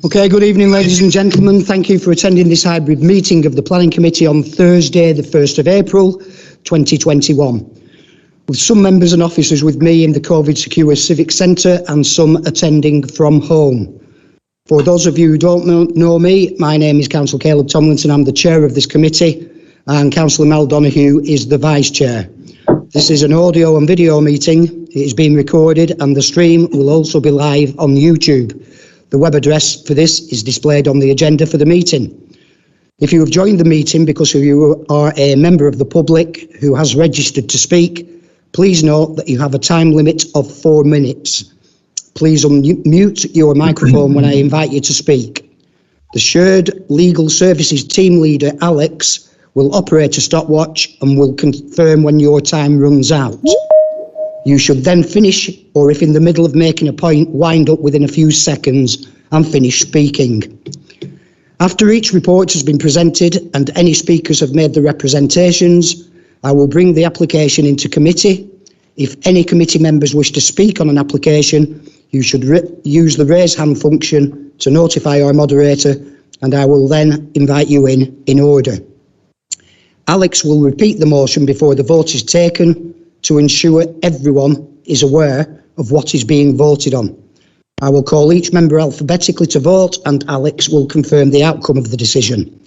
Okay, good evening, ladies and gentlemen. Thank you for attending this hybrid meeting of the Planning Committee on Thursday, the 1st of April, 2021. With some members and officers with me in the COVID Secure Civic Centre and some attending from home. For those of you who don't know me, my name is Councillor Caleb Tomlinson. I'm the chair of this committee, and Councillor Mel Donoghue is the vice chair. This is an audio and video meeting. It is being recorded and the stream will also be live on YouTube. The web address for this is displayed on the agenda for the meeting. If you have joined the meeting because you are a member of the public who has registered to speak, please note that you have a time limit of 4 minutes. Please unmute your microphone when I invite you to speak. The Shared Legal Services team leader, Alex, will operate a stopwatch and will confirm when your time runs out. You should then finish, or if in the middle of making a point, wind up within a few seconds and finish speaking. After each report has been presented and any speakers have made the representations, I will bring the application into committee. If any committee members wish to speak on an application, you should use the raise hand function to notify our moderator, and I will then invite you in order. Alex will repeat the motion before the vote is taken to ensure everyone is aware of what is being voted on. I will call each member alphabetically to vote and Alex will confirm the outcome of the decision.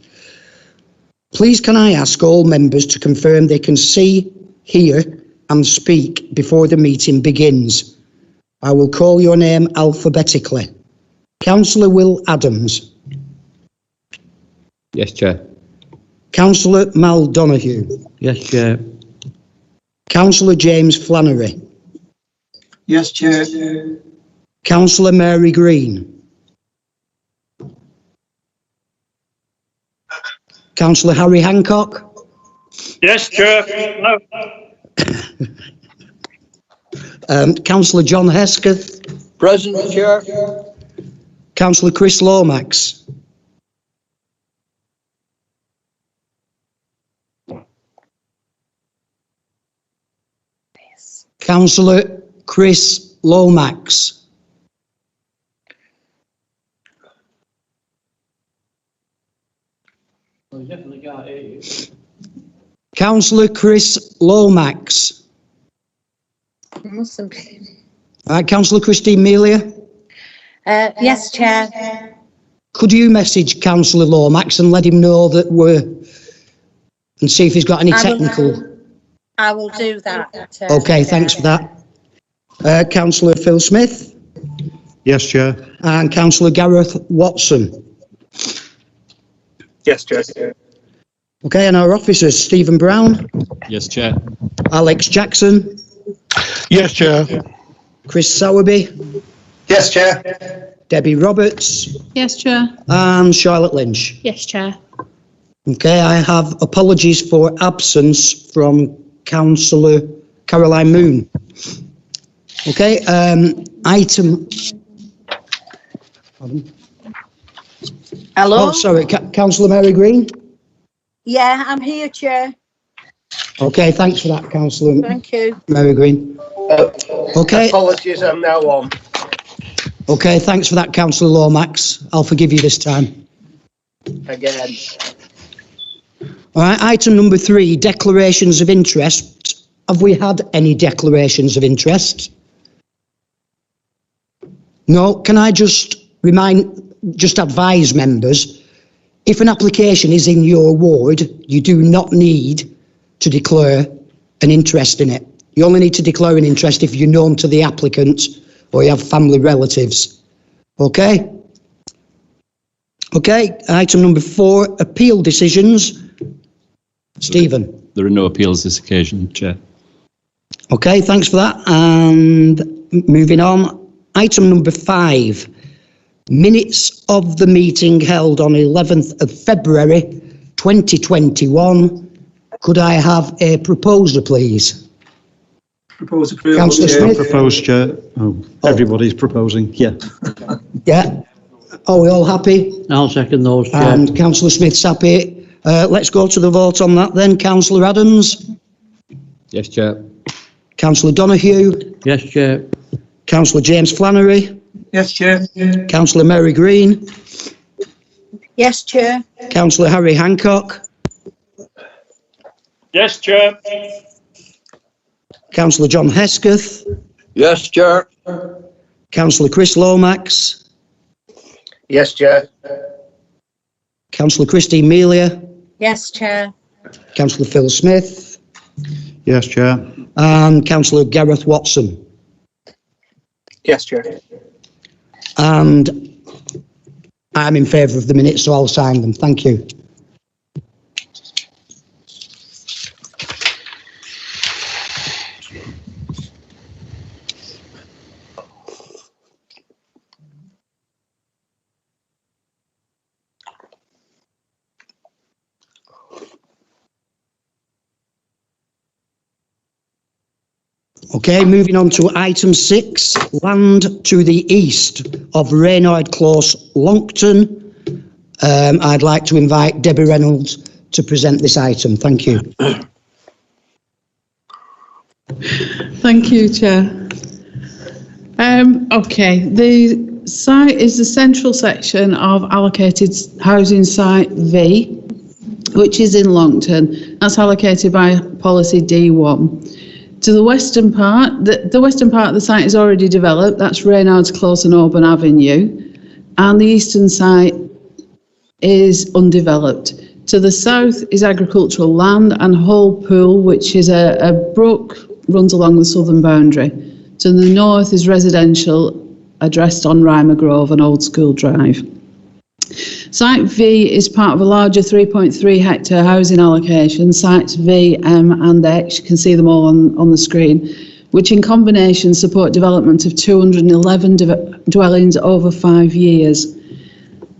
Please can I ask all members to confirm they can see, hear and speak before the meeting begins. I will call your name alphabetically. Councillor Will Adams. Yes, Chair. Councillor Mal Donoghue. Yes, Chair. Councillor James Flannery. Yes, Chair. Councillor Mary Green. Councillor Harry Hancock. Yes, Chair. No. Councillor John Hesketh. Present, Chair. Councillor Chris Lomax. Councillor Chris Lomax. Councillor Chris Lomax. Mustn't be. All right, Councillor Christine Melia. Yes, Chair. Could you message Councillor Lomax and let him know that and see if he's got any technical... I will do that. Okay, thanks for that. Councillor Phil Smith. Yes, Chair. And Councillor Gareth Watson. Yes, Chair. Okay, and our officers, Stephen Brown. Yes, Chair. Alex Jackson. Yes, Chair. Chris Sowerby. Yes, Chair. Debbie Roberts. Yes, Chair. And Charlotte Lynch. Yes, Chair. Okay, I have apologies for absence from Councillor Caroline Moon. Okay, item... Hello? Oh, sorry, Councillor Mary Green? Yeah, I'm here, Chair. Okay, thanks for that, Councillor Thank you. Mary Green. Okay. Apologies, I'm now on. Okay, thanks for that, Councillor Lomax. I'll forgive you this time. Again. All right, item number 3, declarations of interest. Have we had any declarations of interest? No, can I just advise members, if an application is in your ward, you do not need to declare an interest in it. You only need to declare an interest if you're known to the applicant or you have family relatives. Okay? Okay, item number 4, appeal decisions. Stephen. There are no appeals this occasion, Chair. Okay, thanks for that. And moving on, item number 5, minutes of the meeting held on 11th of February 2021. Could I have a proposer, please? Propose approval. Councillor Smith. Proposed, Chair. Oh, everybody's proposing. Yeah. Yeah. Are we all happy? I'll second those, Chair. And Councillor Smith's happy. Let's go to the vote on that then. Councillor Adams. Yes, Chair. Councillor Donoghue. Yes, Chair. Councillor James Flannery. Yes, Chair. Councillor Mary Green, Yes, Chair. Councillor Harry Hancock, Yes, Chair. Councillor John Hesketh, Yes, Chair. Councillor Chris Lomax, Yes, Chair. Councillor Christine Melia, Yes, Chair. Councillor Phil Smith, Yes, Chair. and Councillor Gareth Watson. Yes, Chair. And I'm in favour of the minutes, so I'll sign them. Thank you. Okay, moving on to item 6, land to the east of Reynold Close, Longton. I'd like to invite Debbie Reynolds to present this item. Thank you. Thank you, Chair. Okay, the site is the central section of allocated housing site V, which is in Longton. That's allocated by policy D1. To the western part, the western part of the site is already developed. That's Reynold's Close and Auburn Avenue. And the eastern site is undeveloped. To the south is agricultural land and Hull Pool, which is a brook, runs along the southern boundary. To the north is residential, addressed on Rymer Grove and Old School Drive. Site V is part of a larger 3.3 hectare housing allocation, sites V, M and X, you can see them all on the screen, which in combination support development of 211 dwellings over 5 years.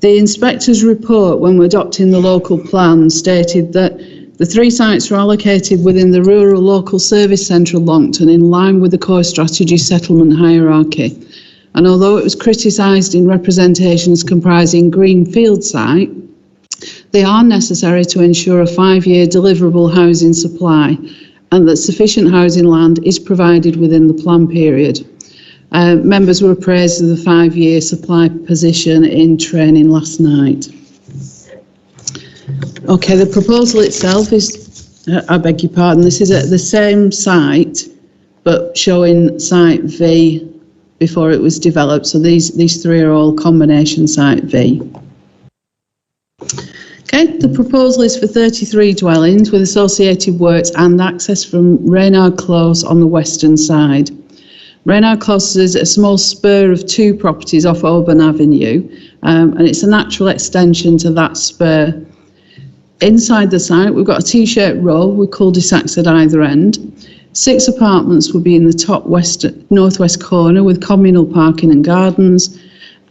The inspector's report when we're adopting the local plan stated that the 3 sites are allocated within the Rural Local Service Centre of Longton in line with the core strategy settlement hierarchy. And although it was criticised in representations comprising greenfield site, they are necessary to ensure a 5-year deliverable housing supply and that sufficient housing land is provided within the plan period. Members were appraised of the 5-year supply position in training last night. Okay, the proposal itself is, I beg your pardon, this is at the same site, but showing site V before it was developed. So these 3 are all combination site V. Okay, the proposal is for 33 dwellings with associated works and access from Reynold Close on the western side. Reynold Close is a small spur of 2 properties off Auburn Avenue, and it's a natural extension to that spur. Inside the site, we've got a T-shaped row with cul-de-sacs at either end. 6 apartments will be in the top northwest corner with communal parking and gardens,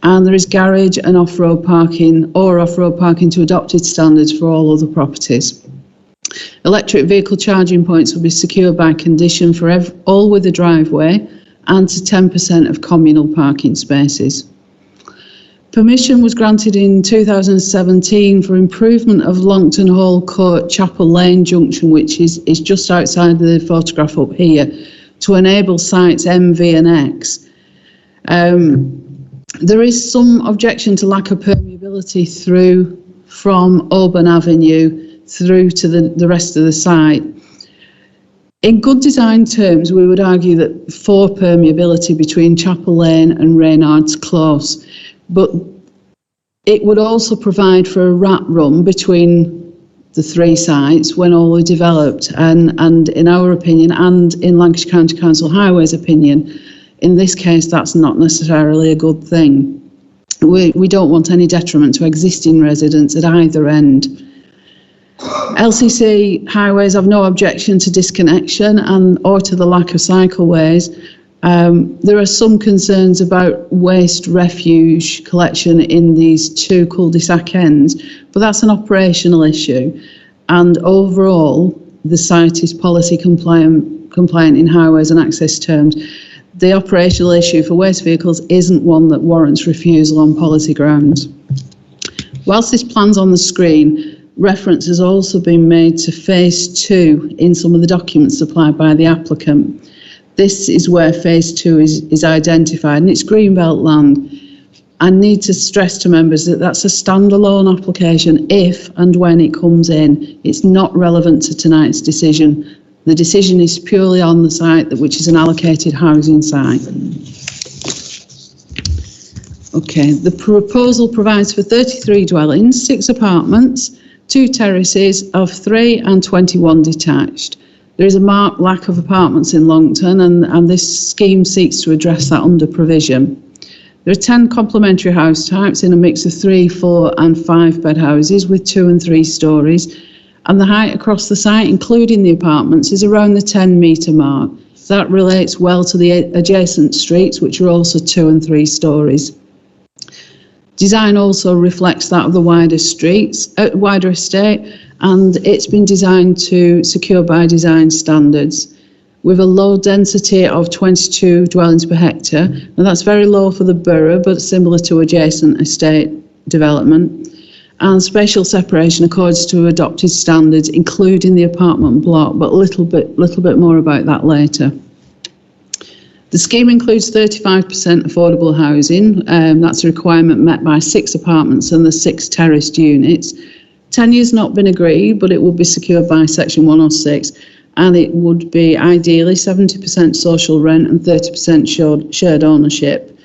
and there is garage and off-road parking to adopted standards for all other properties. Electric vehicle charging points will be secured by condition for all with a driveway and to 10% of communal parking spaces. Permission was granted in 2017 for improvement of Longton Hall Court Chapel Lane Junction, which is just outside the photograph up here, to enable sites M, V and X. There is some objection to lack of permeability through from Auburn Avenue through to the rest of the site. In good design terms, we would argue that for permeability between Chapel Lane and Reynard's Close, but it would also provide for a rat run between the 3 sites when all are developed, and in our opinion, and in Lancashire County Council Highways' opinion, in this case, that's not necessarily a good thing. We don't want any detriment to existing residents at either end. LCC Highways have no objection to disconnection or to the lack of cycleways. There are some concerns about waste refuge collection in these 2 cul-de-sac ends, but that's an operational issue. And overall, the site is policy compliant in highways and access terms. The operational issue for waste vehicles isn't one that warrants refusal on policy grounds. Whilst this plan's on the screen, reference has also been made to phase 2 in some of the documents supplied by the applicant. This is where phase 2 is identified, and it's greenbelt land. I need to stress to members that that's a standalone application if and when it comes in. It's not relevant to tonight's decision. The decision is purely on the site, which is an allocated housing site. Okay, the proposal provides for 33 dwellings, 6 apartments, 2 terraces of 3 and 21 detached. There is a marked lack of apartments in Longton, and this scheme seeks to address that under provision. There are 10 complementary house types in a mix of 3, 4 and 5 bed houses with 2 and 3 stories, and the height across the site, including the apartments, is around the 10-metre mark. That relates well to the adjacent streets, which are also 2 and 3 stories. Design also reflects that of the wider estate, and it's been designed to secure by design standards with a low density of 22 dwellings per hectare. And that's very low for the borough, but similar to adjacent estate development. And spatial separation accords to adopted standards, including the apartment block, but a little bit more about that later. The scheme includes 35% affordable housing. That's a requirement met by 6 apartments and the 6 terraced units. Tenure's not been agreed, but it will be secured by Section 106, and it would be ideally 70% social rent and 30% shared ownership.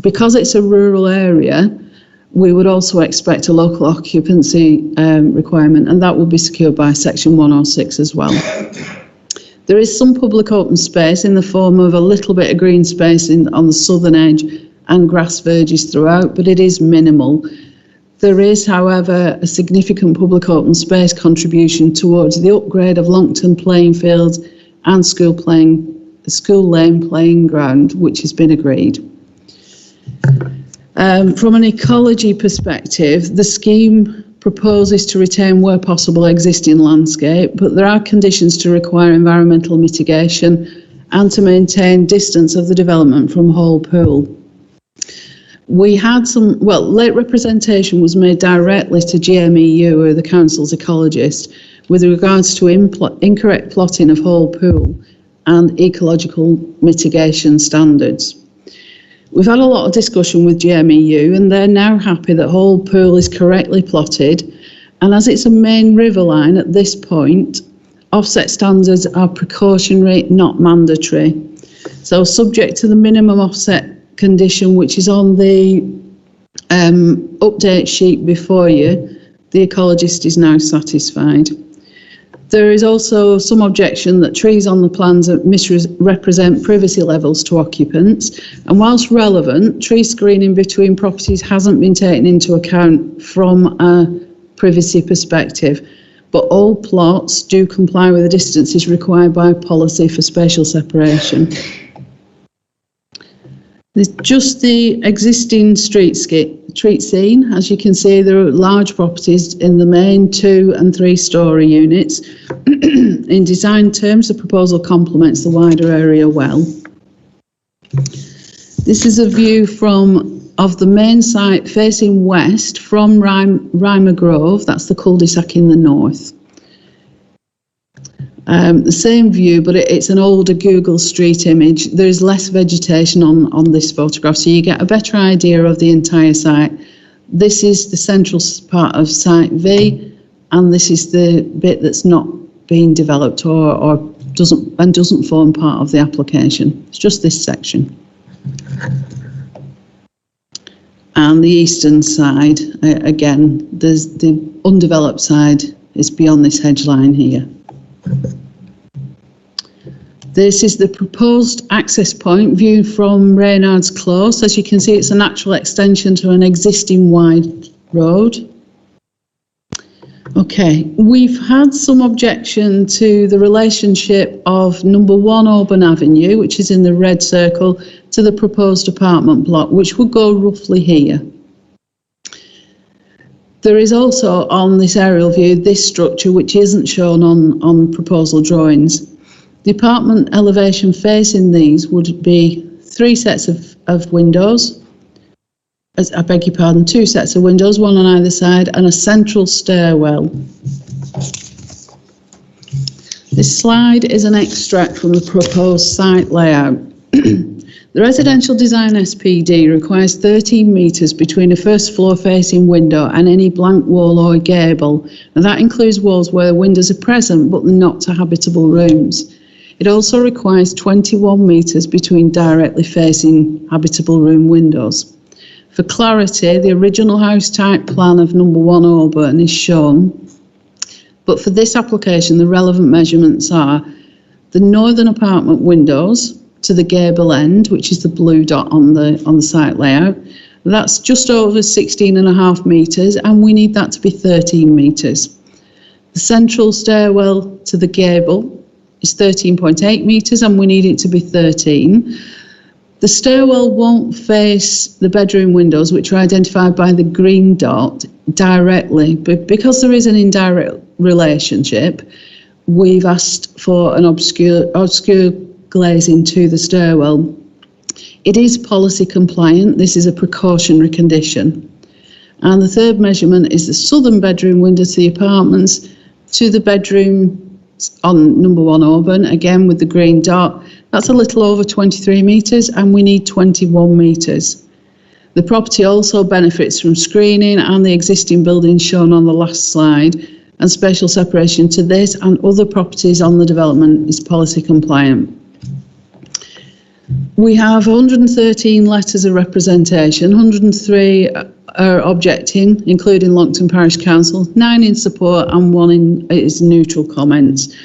Because it's a rural area, we would also expect a local occupancy requirement, and that will be secured by Section 106 as well. There is some public open space in the form of a little bit of green space on the southern edge and grass verges throughout, but it is minimal. There is, however, a significant public open space contribution towards the upgrade of Longton playing fields and school lane playing ground, which has been agreed. From an ecology perspective, the scheme proposes to retain where possible existing landscape, but there are conditions to require environmental mitigation and to maintain distance of the development from Hall Pool. We had late representation was made directly to GMEU, who are the council's ecologist, with regards to incorrect plotting of Hall Pool and ecological mitigation standards. We've had a lot of discussion with GMEU, and they're now happy that Hall Pool is correctly plotted, and as it's a main river line at this point, offset standards are precautionary, not mandatory. So subject to the minimum offset condition, which is on the update sheet before you, the ecologist is now satisfied. There is also some objection that trees on the plans misrepresent privacy levels to occupants, and whilst relevant, tree screening between properties hasn't been taken into account from a privacy perspective, but all plots do comply with the distances required by policy for spatial separation. There's just the existing street scene. As you can see, there are large properties in the main 2 and 3 story units. In design terms, the proposal complements the wider area well. This is a view of the main site facing west from Reimer Grove. That's the cul-de-sac in the north. The same view, but it's an older Google Street image. There's less vegetation on this photograph, so you get a better idea of the entire site. This is the central part of Site V, and this is the bit that's not being developed or doesn't form part of the application. It's just this section. And the eastern side, again, there's the undeveloped side is beyond this hedge line here. This is the proposed access point viewed from Reynold's Close. As you can see, it's a natural extension to an existing wide road. Okay, we've had some objection to the relationship of number 1 Auburn Avenue, which is in the red circle, to the proposed apartment block, which would go roughly here. There is also on this aerial view this structure, which isn't shown on proposal drawings. The apartment elevation facing these would be 3 sets of windows. I beg your pardon, 2 sets of windows, 1 on either side, and a central stairwell. This slide is an extract from the proposed site layout. The residential design SPD requires 13 metres between a first floor facing window and any blank wall or gable, and that includes walls where windows are present but not to habitable rooms. It also requires 21 metres between directly facing habitable room windows. For clarity, the original house type plan of number 1 Auburn is shown, but for this application the relevant measurements are the northern apartment windows to the gable end, which is the blue dot on the site layout. That's just over 16.5 metres, and we need that to be 13 metres. The central stairwell to the gable is 13.8 metres, and we need it to be 13. The stairwell won't face the bedroom windows, which are identified by the green dot, directly, but because there is an indirect relationship, we've asked for an obscure glazing to the stairwell. It is policy compliant. This is a precautionary condition. And the third measurement is the southern bedroom window to the apartments to the bedroom on number 1 Auburn, again with the green dot. That's a little over 23 metres, and we need 21 metres. The property also benefits from screening and the existing buildings shown on the last slide, and spatial separation to this and other properties on the development is policy compliant. We have 113 letters of representation, 103 are objecting, including Longton Parish Council, 9 in support and 1 is neutral comments.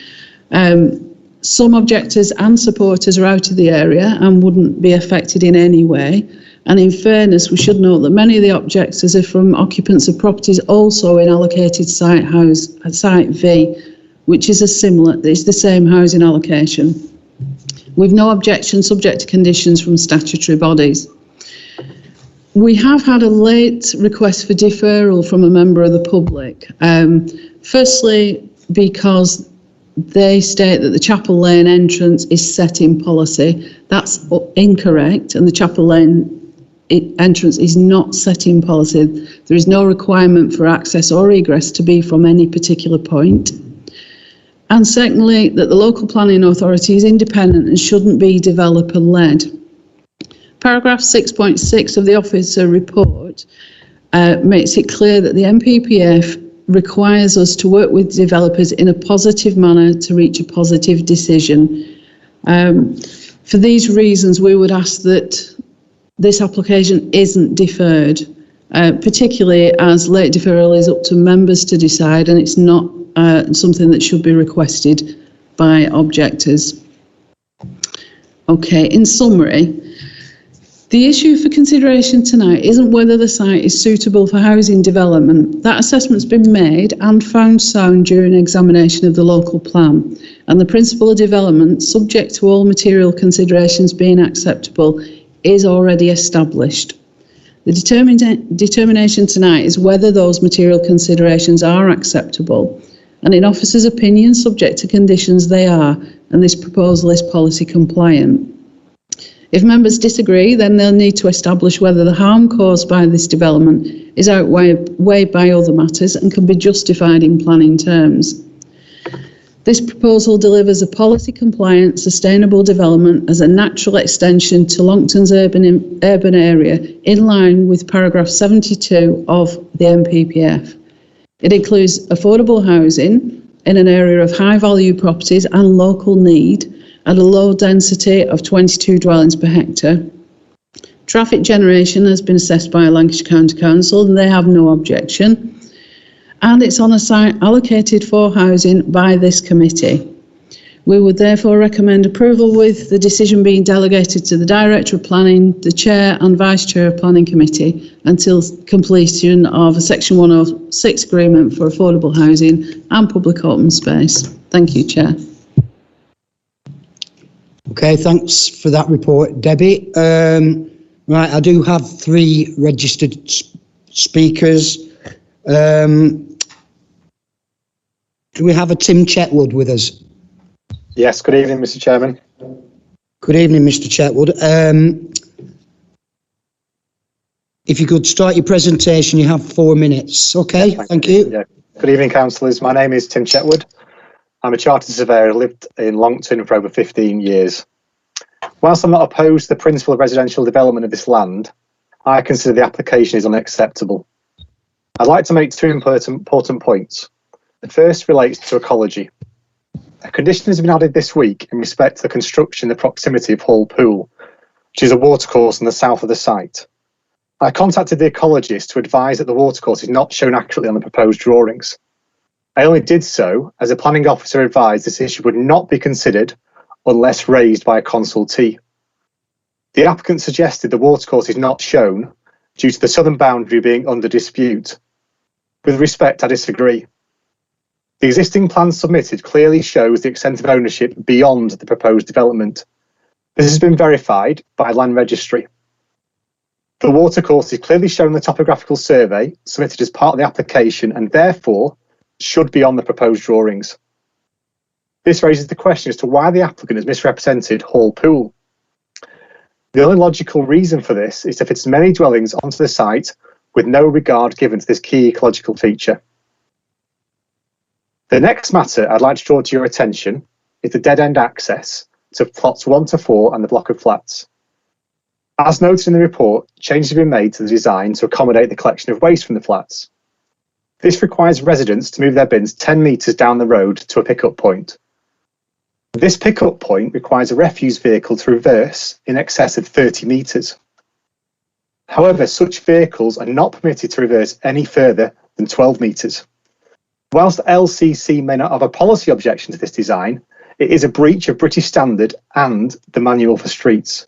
Some objectors and supporters are out of the area and wouldn't be affected in any way. And in fairness, we should note that many of the objectors are from occupants of properties also in allocated site V, which is it's the same housing allocation. We've no objection subject to conditions from statutory bodies. We have had a late request for deferral from a member of the public. Firstly, because they state that the Chapel Lane entrance is set in policy. That's incorrect, and the Chapel Lane entrance is not set in policy. There is no requirement for access or egress to be from any particular point. And secondly, that the local planning authority is independent and shouldn't be developer-led. Paragraph 6.6 of the officer report makes it clear that the MPPF requires us to work with developers in a positive manner to reach a positive decision. For these reasons, we would ask that this application isn't deferred, particularly as late deferral is up to members to decide, and it's not something that should be requested by objectors. Okay, in summary, the issue for consideration tonight isn't whether the site is suitable for housing development. That assessment's been made and found sound during examination of the local plan, and the principle of development, subject to all material considerations being acceptable, is already established. The determination tonight is whether those material considerations are acceptable, and in officer's opinion, subject to conditions, they are, and this proposal is policy compliant. If members disagree, then they'll need to establish whether the harm caused by this development is outweighed by other matters and can be justified in planning terms. This proposal delivers a policy-compliant, sustainable development as a natural extension to Longton's urban area in line with paragraph 72 of the MPPF. It includes affordable housing in an area of high-value properties and local need at a low density of 22 dwellings per hectare. Traffic generation has been assessed by Lancashire County Council and they have no objection. And it's on a site allocated for housing by this committee. We would therefore recommend approval with the decision being delegated to the Director of Planning, the Chair and Vice Chair of Planning Committee until completion of a Section 106 agreement for affordable housing and public open space. Thank you, Chair. Okay, thanks for that report, Debbie. Right, I do have 3 registered speakers. Do we have a Tim Chetwood with us? Yes, good evening, Mr. Chairman. Good evening, Mr. Chetwood. If you could start your presentation, you have 4 minutes. Okay, thank you. Yeah. Good evening, councillors. My name is Tim Chetwood. I'm a chartered surveyor, lived in Longton for over 15 years. Whilst I'm not opposed to the principle of residential development of this land, I consider the application is unacceptable. I'd like to make two important points. The first relates to ecology. A condition has been added this week in respect to the construction in the proximity of Hall Pool, which is a watercourse on the south of the site. I contacted the ecologist to advise that the watercourse is not shown accurately on the proposed drawings. I only did so as the planning officer advised this issue would not be considered unless raised by a consultee. The applicant suggested the watercourse is not shown due to the southern boundary being under dispute. With respect, I disagree. The existing plan submitted clearly shows the extent of ownership beyond the proposed development. This has been verified by Land Registry. The watercourse is clearly shown in the topographical survey submitted as part of the application and therefore should be on the proposed drawings. This raises the question as to why the applicant has misrepresented Hall Pool. The only logical reason for this is to fit as many dwellings onto the site with no regard given to this key ecological feature. The next matter I'd like to draw to your attention is the dead-end access to plots 1 to 4 and the block of flats. As noted in the report, changes have been made to the design to accommodate the collection of waste from the flats. This requires residents to move their bins 10 metres down the road to a pickup point. This pickup point requires a refuse vehicle to reverse in excess of 30 metres. However, such vehicles are not permitted to reverse any further than 12 metres. Whilst LCC may not have a policy objection to this design, it is a breach of British standard and the manual for streets.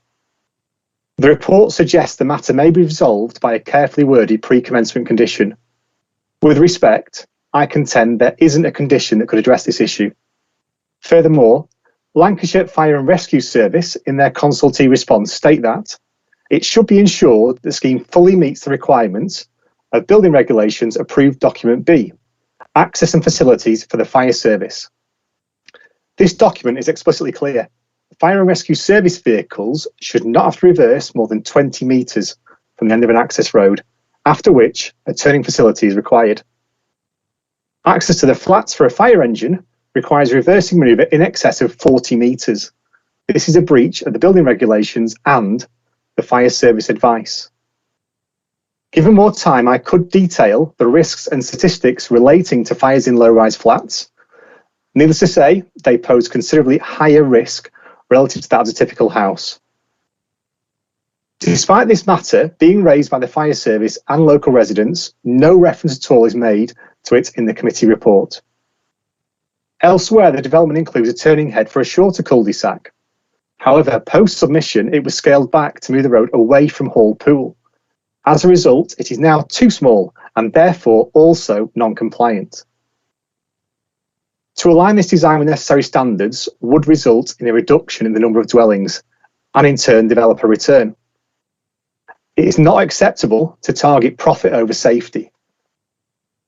The report suggests the matter may be resolved by a carefully worded pre-commencement condition. With respect, I contend there isn't a condition that could address this issue. Furthermore, Lancashire Fire and Rescue Service, in their consultee response, state that it should be ensured the scheme fully meets the requirements of Building Regulations Approved Document B, Access and Facilities for the Fire Service. This document is explicitly clear. Fire and rescue service vehicles should not have to reverse more than 20 metres from the end of an access road, after which a turning facility is required. Access to the flats for a fire engine requires a reversing manoeuvre in excess of 40 metres. This is a breach of the building regulations and the fire service advice. Given more time, I could detail the risks and statistics relating to fires in low-rise flats. Needless to say, they pose considerably higher risk relative to that of a typical house. Despite this matter being raised by the fire service and local residents, no reference at all is made to it in the committee report. Elsewhere, the development includes a turning head for a shorter cul-de-sac. However, post-submission, it was scaled back to move the road away from Hall Pool. As a result, it is now too small and therefore also non-compliant. To align this design with necessary standards would result in a reduction in the number of dwellings and in turn developer return. It is not acceptable to target profit over safety.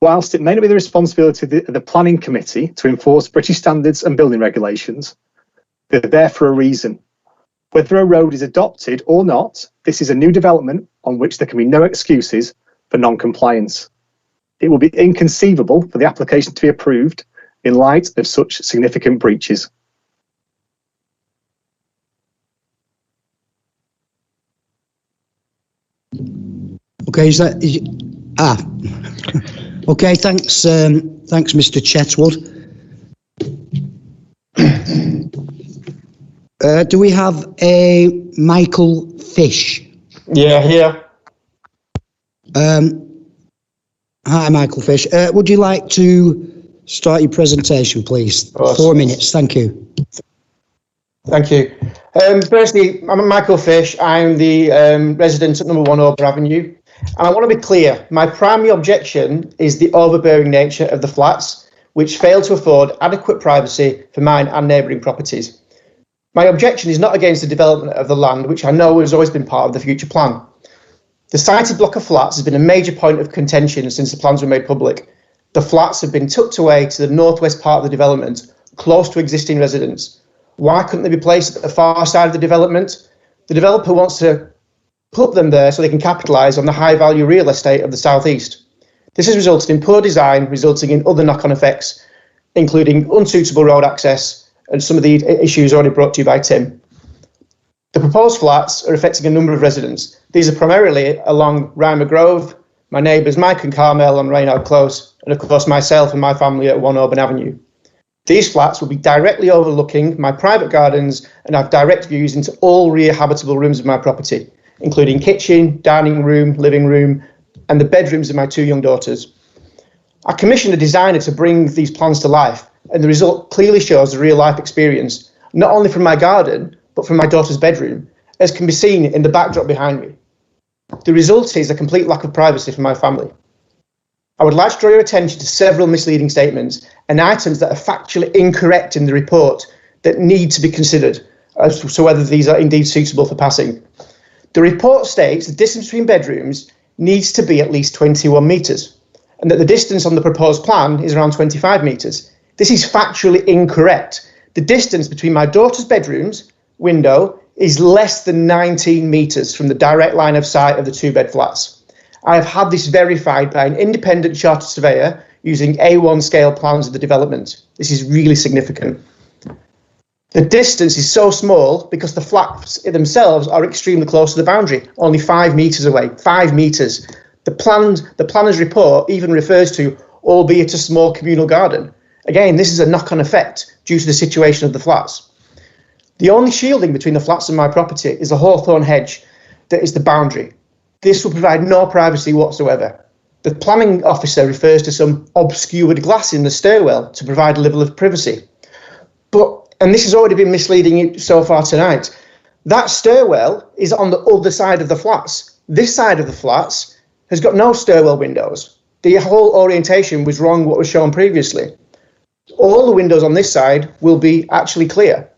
Whilst it may not be the responsibility of the planning committee to enforce British standards and building regulations, they're there for a reason. Whether a road is adopted or not, this is a new development on which there can be no excuses for non-compliance. It will be inconceivable for the application to be approved in light of such significant breaches. Okay, okay, thanks, thanks, Mr. Chetwood. Do we have a Michael Fish? Yeah, here. Hi, Michael Fish. Would you like to start your presentation, please? 4 minutes, thank you. Thank you. Firstly, I'm Michael Fish. I'm the resident at number 1 Ober Avenue. And I want to be clear, my primary objection is the overbearing nature of the flats, which fail to afford adequate privacy for mine and neighbouring properties. My objection is not against the development of the land, which I know has always been part of the future plan. The cited block of flats has been a major point of contention since the plans were made public. The flats have been tucked away to the northwest part of the development, close to existing residents. Why couldn't they be placed at the far side of the development? The developer wants to put them there so they can capitalise on the high value real estate of the southeast. This has resulted in poor design, resulting in other knock-on effects. including unsuitable road access and some of the issues already brought to you by Tim. The proposed flats are affecting a number of residents. These are primarily along Rymer Grove, my neighbours Mike and Carmel on Reynold Close, and of course myself and my family at 1 Auburn Avenue. These flats will be directly overlooking my private gardens and have direct views into all rear habitable rooms of my property, including kitchen, dining room, living room, and the bedrooms of my 2 young daughters. I commissioned a designer to bring these plans to life, and the result clearly shows a real life experience, not only from my garden, but from my daughter's bedroom, as can be seen in the backdrop behind me. The result is a complete lack of privacy for my family. I would like to draw your attention to several misleading statements and items that are factually incorrect in the report that need to be considered as to whether these are indeed suitable for passing. The report states the distance between bedrooms needs to be at least 21 metres, and that the distance on the proposed plan is around 25 metres. This is factually incorrect. The distance between my daughter's bedrooms window is less than 19 metres from the direct line of sight of the 2-bed flats. I have had this verified by an independent chartered surveyor using A1 scale plans of the development. This is really significant. The distance is so small because the flats themselves are extremely close to the boundary, only 5 metres away, 5 metres. The planner's report even refers to, albeit a small communal garden. Again, this is a knock-on effect due to the situation of the flats. The only shielding between the flats and my property is a hawthorn hedge that is the boundary. This will provide no privacy whatsoever. The planning officer refers to some obscured glass in the stairwell to provide a level of privacy. And this has already been misleading so far tonight, that stairwell is on the other side of the flats. This side of the flats has got no stairwell windows. The whole orientation was wrong what was shown previously. All the windows on this side will be actually clear.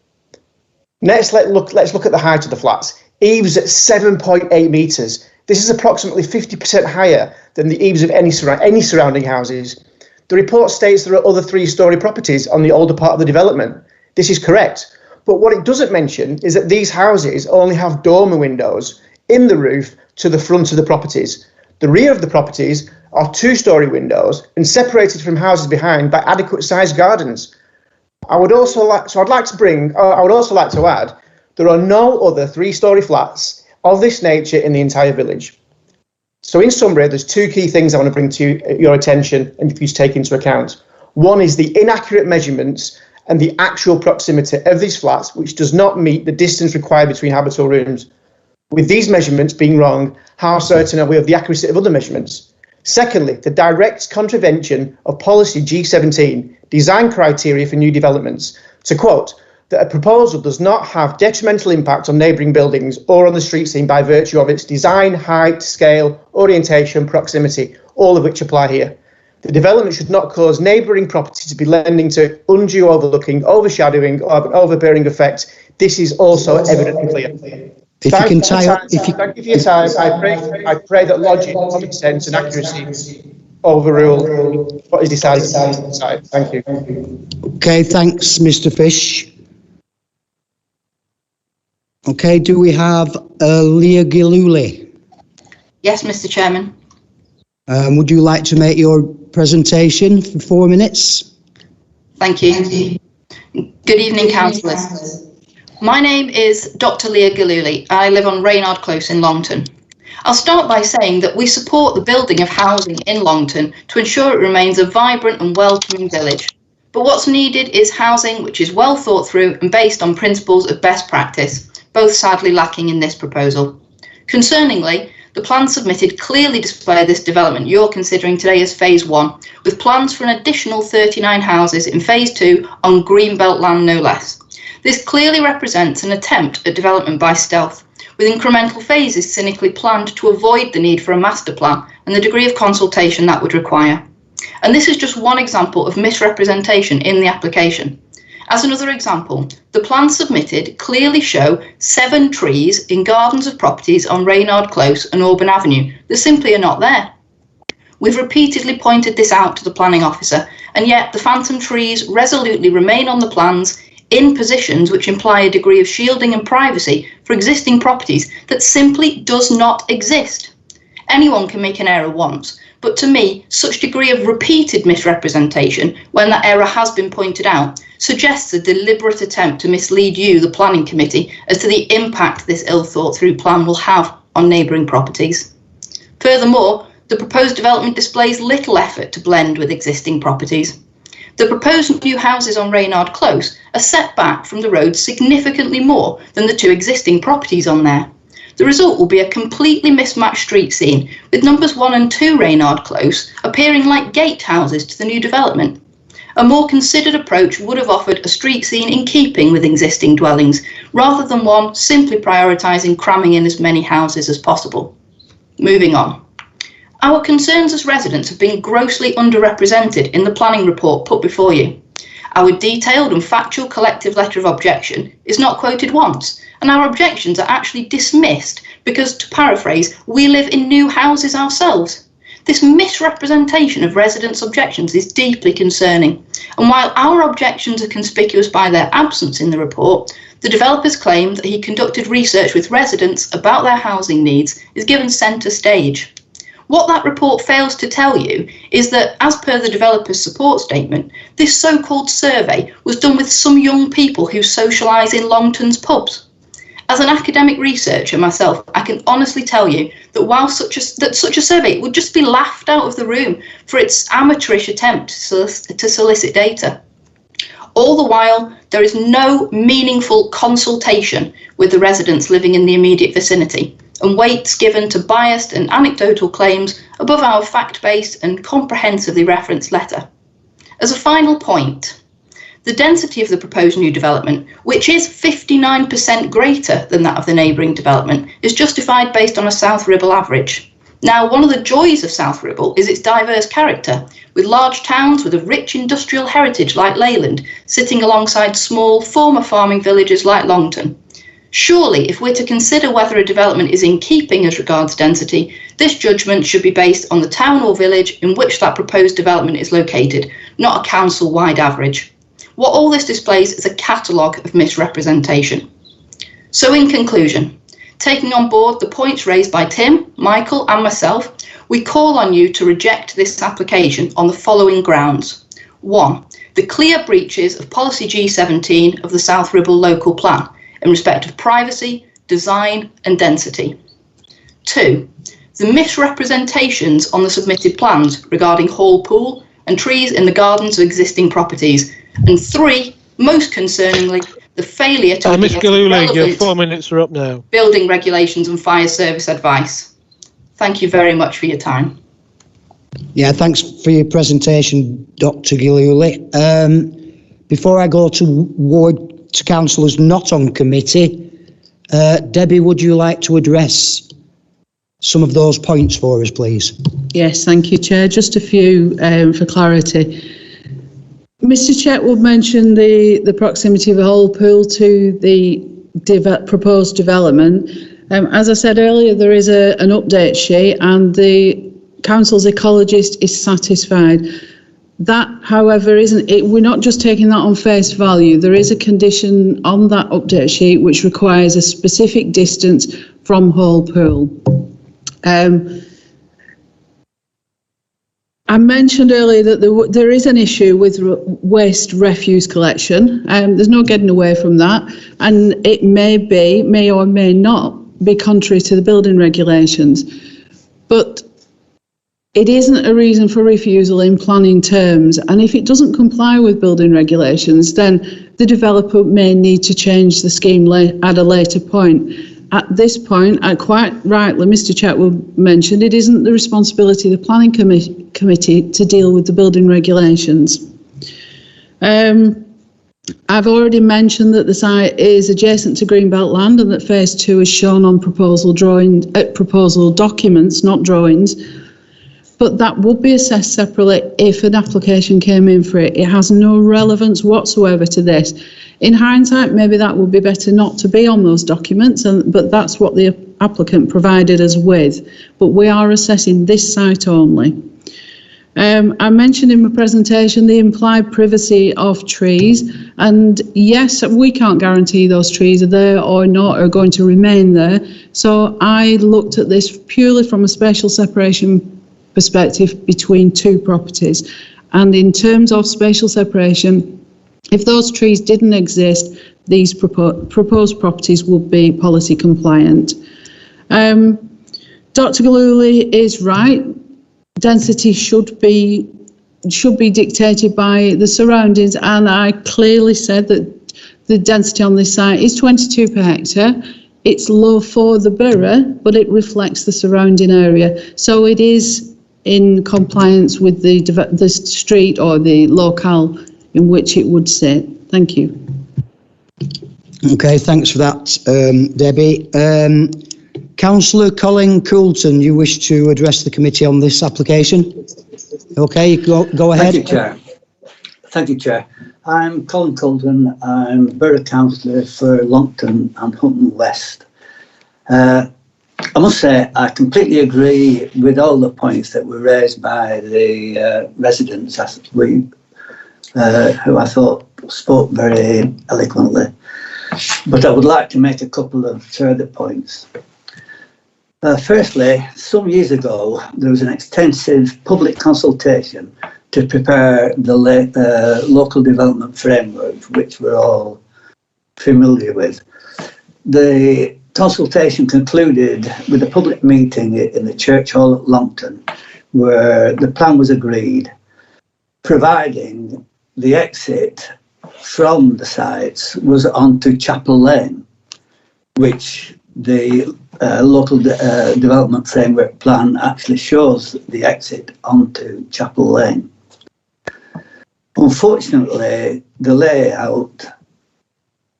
Let's look at the height of the flats. Eaves at 7.8 metres. This is approximately 50% higher than the eaves of any surrounding houses. The report states there are other 3-storey properties on the older part of the development. This is correct. But what it doesn't mention is that these houses only have dormer windows in the roof to the front of the properties. The rear of the properties are 2-storey windows and separated from houses behind by adequate sized gardens. I would also like to add, there are no other 3-storey flats of this nature in the entire village. So in summary, there's 2 key things I want to bring to your attention and for you to take into account. One is the inaccurate measurements and the actual proximity of these flats, which does not meet the distance required between habitable rooms. With these measurements being wrong, how certain are we of the accuracy of other measurements? Secondly, the direct contravention of policy G17, design criteria for new developments, to quote, that a proposal does not have detrimental impact on neighbouring buildings or on the street scene by virtue of its design, height, scale, orientation, proximity, all of which apply here. The development should not cause neighbouring property to be lending to undue overlooking, overshadowing, or an overbearing effect. This is also evidently clear. Thank you for your time. I pray that logic, common sense and accuracy overrule what is decided. Thank you. Okay, thanks, Mr. Fish. Okay, do we have Lea Gilluli? Yes, Mr. Chairman. Would you like to make your presentation for 4 minutes? Thank you. Good evening, councillors. My name is Dr. Lea Gilluli. I live on Reynold Close in Longton. I'll start by saying that we support the building of housing in Longton to ensure it remains a vibrant and welcoming village. But what's needed is housing which is well thought through and based on principles of best practice, both sadly lacking in this proposal. Concerningly, the plans submitted clearly display this development you're considering today as Phase 1, with plans for an additional 39 houses in Phase 2 on greenbelt land no less. This clearly represents an attempt at development by stealth, with incremental phases cynically planned to avoid the need for a master plan and the degree of consultation that would require. And this is just one example of misrepresentation in the application. As another example, the plans submitted clearly show 7 trees in gardens of properties on Reynold Close and Auburn Avenue that simply are not there. We've repeatedly pointed this out to the planning officer, and yet the phantom trees resolutely remain on the plans in positions which imply a degree of shielding and privacy for existing properties that simply does not exist. Anyone can make an error once, but to me, such degree of repeated misrepresentation, when that error has been pointed out, suggests a deliberate attempt to mislead you, the planning committee, as to the impact this ill-thought-through plan will have on neighbouring properties. Furthermore, the proposed development displays little effort to blend with existing properties. The proposed new houses on Reynold Close are set back from the road significantly more than the 2 existing properties on there. The result will be a completely mismatched street scene, with numbers 1 and 2 Reynold Close appearing like gatehouses to the new development. A more considered approach would have offered a street scene in keeping with existing dwellings, rather than one simply prioritising cramming in as many houses as possible. Moving on. Our concerns as residents have been grossly underrepresented in the planning report put before you. Our detailed and factual collective letter of objection is not quoted once, and our objections are actually dismissed because, to paraphrase, we live in new houses ourselves. This misrepresentation of residents' objections is deeply concerning, and while our objections are conspicuous by their absence in the report, the developers claim that he conducted research with residents about their housing needs is given centre stage. What that report fails to tell you is that, as per the developer's support statement, this so-called survey was done with some young people who socialise in Longton's pubs. As an academic researcher myself, I can honestly tell you that while such a survey would just be laughed out of the room for its amateurish attempt to solicit data. All the while, there is no meaningful consultation with the residents living in the immediate vicinity, and weights given to biased and anecdotal claims above our fact-based and comprehensively referenced letter. As a final point, the density of the proposed new development, which is 59% greater than that of the neighbouring development, is justified based on a South Ribble average. Now, one of the joys of South Ribble is its diverse character, with large towns with a rich industrial heritage like Leyland sitting alongside small former farming villages like Longton. Surely, if we're to consider whether a development is in keeping as regards density, this judgment should be based on the town or village in which that proposed development is located, not a council-wide average. What all this displays is a catalogue of misrepresentation. So in conclusion, taking on board the points raised by Tim, Michael and myself, we call on you to reject this application on the following grounds. 1. The clear breaches of Policy G17 of the South Ribble Local Plan in respect of privacy, design and density. 2. The misrepresentations on the submitted plans regarding Hall Pool and trees in the gardens of existing properties. And 3, most concerningly, the failure to Ms. Gilluli, your 4 minutes are up now. Building regulations and fire service advice. Thank you very much for your time. Yeah, thanks for your presentation, Dr. Gilluli. Before I go to councillors not on committee, Debbie, would you like to address some of those points for us, please? Yes, thank you, Chair. Just a few for clarity. Mr. Chetwood mentioned the proximity of a whole pool to the proposed development. As I said earlier, there is an update sheet and the council's ecologist is satisfied. That, however, isn't it. We're not just taking that on face value. There is a condition on that update sheet which requires a specific distance from Hall Pool. I mentioned earlier that there is an issue with waste refuse collection. There's no getting away from that, and it may or may not be contrary to the building regulations. But it isn't a reason for refusal in planning terms, and if it doesn't comply with building regulations, then the developer may need to change the scheme at a later point. At this point, quite rightly, Mr. Chetwood mentioned it isn't the responsibility of the planning committee to deal with the building regulations. I've already mentioned that the site is adjacent to Greenbelt land and that phase 2 is shown on proposal documents, not drawings. But that would be assessed separately if an application came in for it. It has no relevance whatsoever to this. In hindsight, maybe that would be better not to be on those documents, but that's what the applicant provided us with. But we are assessing this site only. I mentioned in my presentation the implied privacy of trees, and yes, we can't guarantee those trees are there or not, are going to remain there. So I looked at this purely from a spatial separation perspective between two properties. And in terms of spatial separation, if those trees didn't exist, these proposed properties would be policy compliant. Dr. Gilluli is right. Density should be dictated by the surroundings, and I clearly said that the density on this site is 22 per hectare. It's low for the borough, but it reflects the surrounding area, so it is in compliance with the street or the locale in which it would sit. Thank you. Okay, thanks for that, Debbie. Councillor Colin Coulton, you wish to address the committee on this application? Okay, go ahead. Thank you, Chair. Thank you, Chair. I'm Colin Coulton. I'm Borough Councillor for Longton and Hunton West. I must say I completely agree with all the points that were raised by the residents who I thought spoke very eloquently. But I would like to make a couple of further points. Firstly, some years ago, there was an extensive public consultation to prepare the local development framework, which we're all familiar with. The consultation concluded with a public meeting in the Church Hall at Longton, where the plan was agreed, providing the exit from the sites was onto Chapel Lane, which the local development framework plan actually shows the exit onto Chapel Lane. Unfortunately, the layout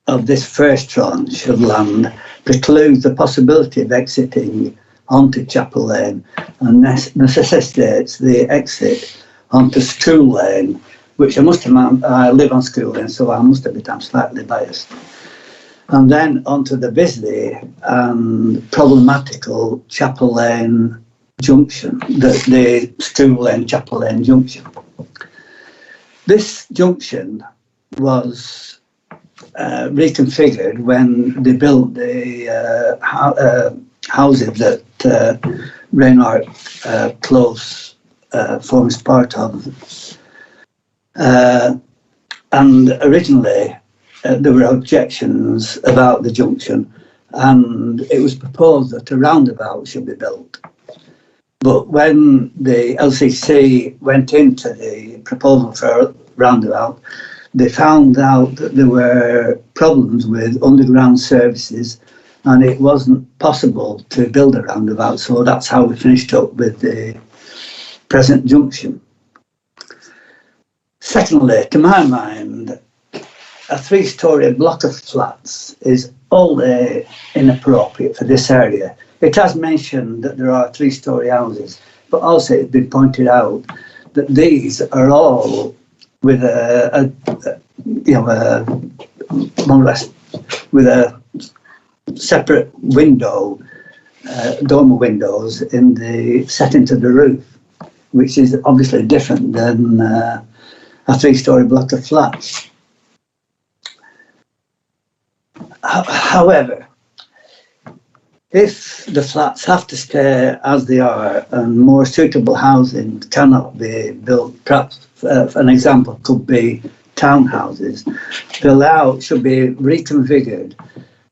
of this first tranche of land precludes the possibility of exiting onto Chapel Lane and necessitates the exit onto School Lane, which I must admit, I live on School Lane, so I must admit I'm slightly biased. And then onto the busy and problematical Chapel Lane junction, the School Lane, Chapel Lane junction. This junction was reconfigured when they built the houses that Reynold Close forms part of. And originally, there were objections about the junction, and it was proposed that a roundabout should be built. But when the LCC went into the proposal for a roundabout, they found out that there were problems with underground services, and it wasn't possible to build a roundabout. So that's how we finished up with the present junction. Secondly, to my mind, a 3-storey block of flats is wholly inappropriate for this area. It has mentioned that there are 3-storey houses, but also it's been pointed out that these are all with more or less with a separate window, dormer windows in the set into the roof, which is obviously different than a 3-storey block of flats. However, if the flats have to stay as they are and more suitable housing cannot be built, perhaps an example could be townhouses, the layout should be reconfigured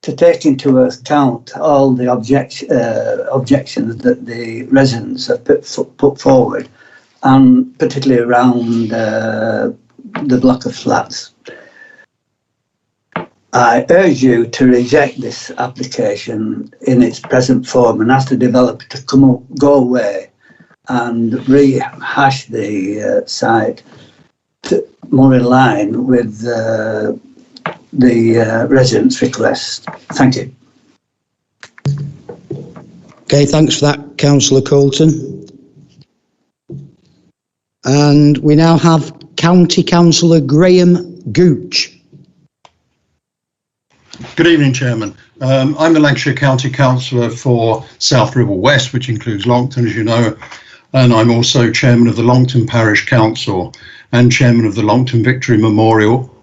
to take into account all the objections that the residents have put forward, and particularly around the block of flats. I urge you to reject this application in its present form and ask the developer to go away and rehash the site more in line with the residents' request. Thank you. Okay, thanks for that, Councillor Coulton. And we now have County Councillor Graham Gooch. Good evening, Chairman. I'm the Lancashire County Councillor for South River West, which includes Longton, as you know. and I'm also chairman of the Longton Parish Council and chairman of the Longton Victory Memorial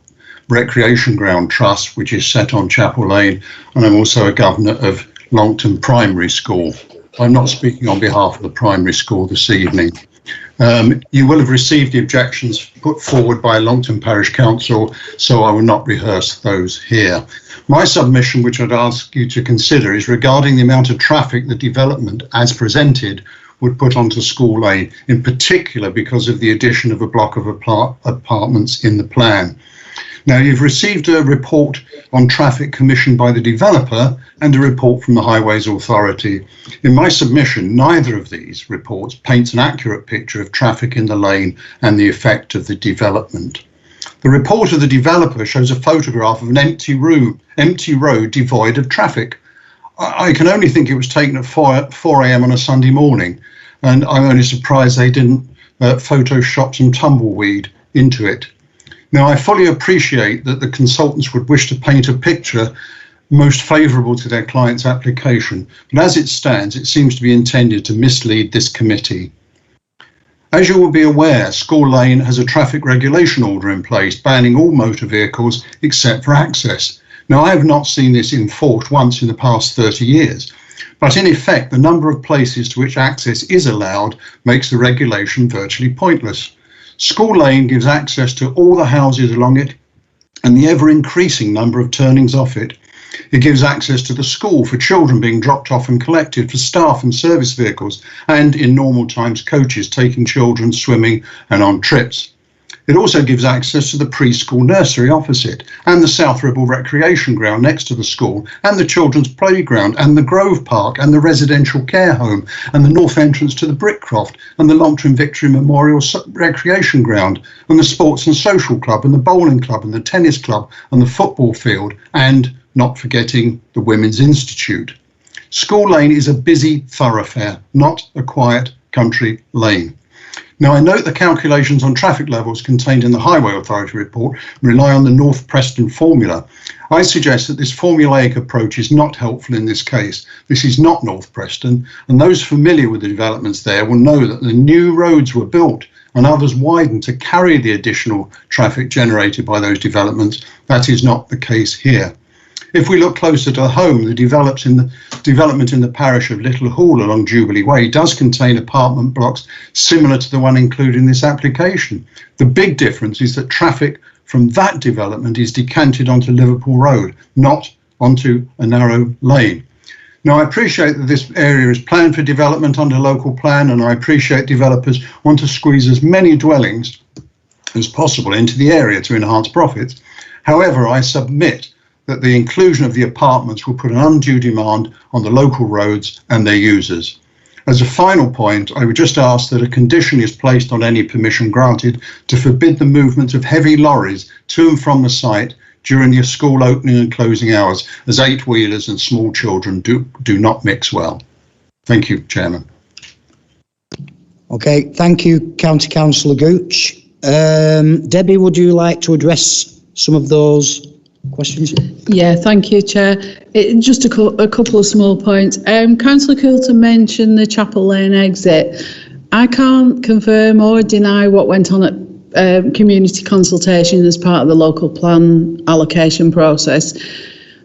Recreation Ground Trust, which is set on Chapel Lane, and I'm also a governor of Longton Primary School. I'm not speaking on behalf of the primary school this evening. You will have received the objections put forward by Longton Parish Council, so I will not rehearse those here. My submission, which I'd ask you to consider, is regarding the amount of traffic the development, as presented, would put onto School Lane, in particular because of the addition of a block of apartments in the plan. Now, you've received a report on traffic commissioned by the developer and a report from the Highways Authority. In my submission, neither of these reports paints an accurate picture of traffic in the lane and the effect of the development. The report of the developer shows a photograph of an empty road devoid of traffic. I can only think it was taken at 4 a.m. on a Sunday morning, and I'm only surprised they didn't Photoshop some tumbleweed into it. Now, I fully appreciate that the consultants would wish to paint a picture most favourable to their client's application, but as it stands, it seems to be intended to mislead this committee. As you will be aware, School Lane has a traffic regulation order in place banning all motor vehicles except for access. Now, I have not seen this enforced once in the past 30 years, but in effect, the number of places to which access is allowed makes the regulation virtually pointless. School Lane gives access to all the houses along it and the ever-increasing number of turnings off it. It gives access to the school for children being dropped off and collected, for staff and service vehicles, and in normal times coaches taking children swimming and on trips. It also gives access to the preschool nursery opposite, and the South Ribble recreation ground next to the school, and the children's playground, and the Grove Park, and the residential care home, and the north entrance to the Brickcroft, and the Longton Victory Memorial recreation ground, and the sports and social club, and the bowling club, and the tennis club, and the football field, and not forgetting the Women's Institute. School Lane is a busy thoroughfare, not a quiet country lane. Now, I note the calculations on traffic levels contained in the Highway Authority report rely on the North Preston formula. I suggest that this formulaic approach is not helpful in this case. This is not North Preston, and those familiar with the developments there will know that the new roads were built and others widened to carry the additional traffic generated by those developments. That is not the case here. If we look closer to home, the development in the parish of Little Hall along Jubilee Way does contain apartment blocks similar to the one included in this application. The big difference is that traffic from that development is decanted onto Liverpool Road, not onto a narrow lane. Now, I appreciate that this area is planned for development under local plan, and I appreciate developers want to squeeze as many dwellings as possible into the area to enhance profits. However, I submit that the inclusion of the apartments will put an undue demand on the local roads and their users. As a final point, I would just ask that a condition is placed on any permission granted to forbid the movement of heavy lorries to and from the site during the school opening and closing hours, as eight-wheelers and small children do not mix well. Thank you, Chairman. Okay, thank you, County Councillor Gooch. Debbie, would you like to address some of those questions? Yeah, thank you, Chair. Just a couple of small points. Councillor Coulter mentioned the Chapel Lane exit. I can't confirm or deny what went on at community consultation as part of the local plan allocation process.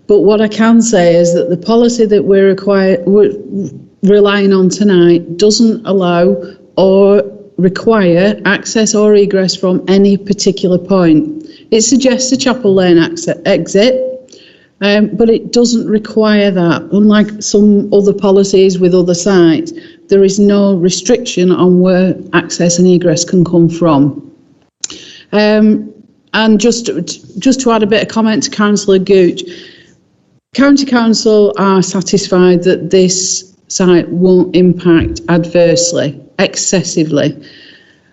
But what I can say is that the policy that we're relying on tonight doesn't allow or require access or egress from any particular point. It suggests a Chapel Lane exit, but it doesn't require that. Unlike some other policies with other sites, there is no restriction on where access and egress can come from. And just to add a bit of comment to Councillor Gooch, County Council are satisfied that this site won't impact adversely, excessively.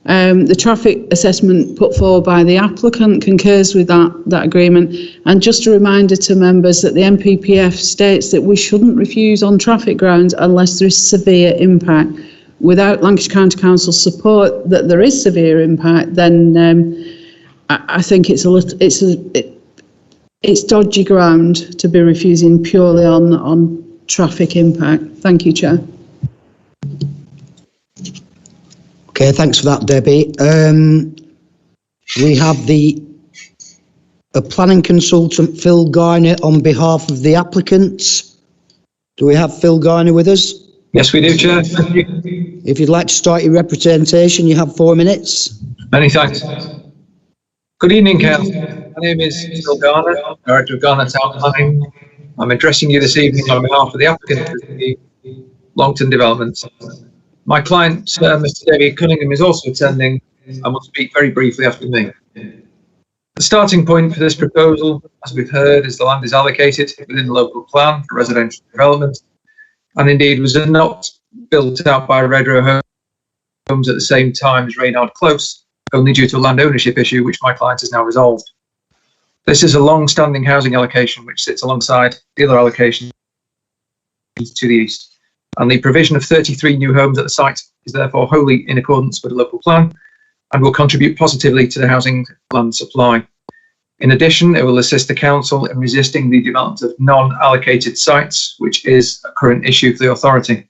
The traffic assessment put forward by the applicant concurs with that agreement. And just a reminder to members that the NPPF states that we shouldn't refuse on traffic grounds unless there is severe impact. Without Lancashire County Council's support that there is severe impact, then I think it's dodgy ground to be refusing purely on traffic impact. Thank you, Chair. Okay, thanks for that, Debbie. We have a planning consultant, Phil Garner, on behalf of the applicants. Do we have Phil Garner with us? Yes, we do, Chair. Thank you. If you'd like to start your representation, you have 4 minutes. Many thanks. Good evening, Council. My name is Phil Garner, Director of Garner Town Planning. I'm addressing you this evening on behalf of the applicant for the Longton development. My client, Mr. David Cunningham, is also attending and will speak very briefly after me. The starting point for this proposal, as we've heard, is the land is allocated within the local plan for residential development, and indeed was not built out by Redrow Homes at the same time as Reynold Close, only due to a land ownership issue which my client has now resolved. This is a long-standing housing allocation which sits alongside the other allocations to the east, and the provision of 33 new homes at the site is therefore wholly in accordance with the local plan and will contribute positively to the housing land supply. In addition, it will assist the council in resisting the development of non-allocated sites, which is a current issue for the authority.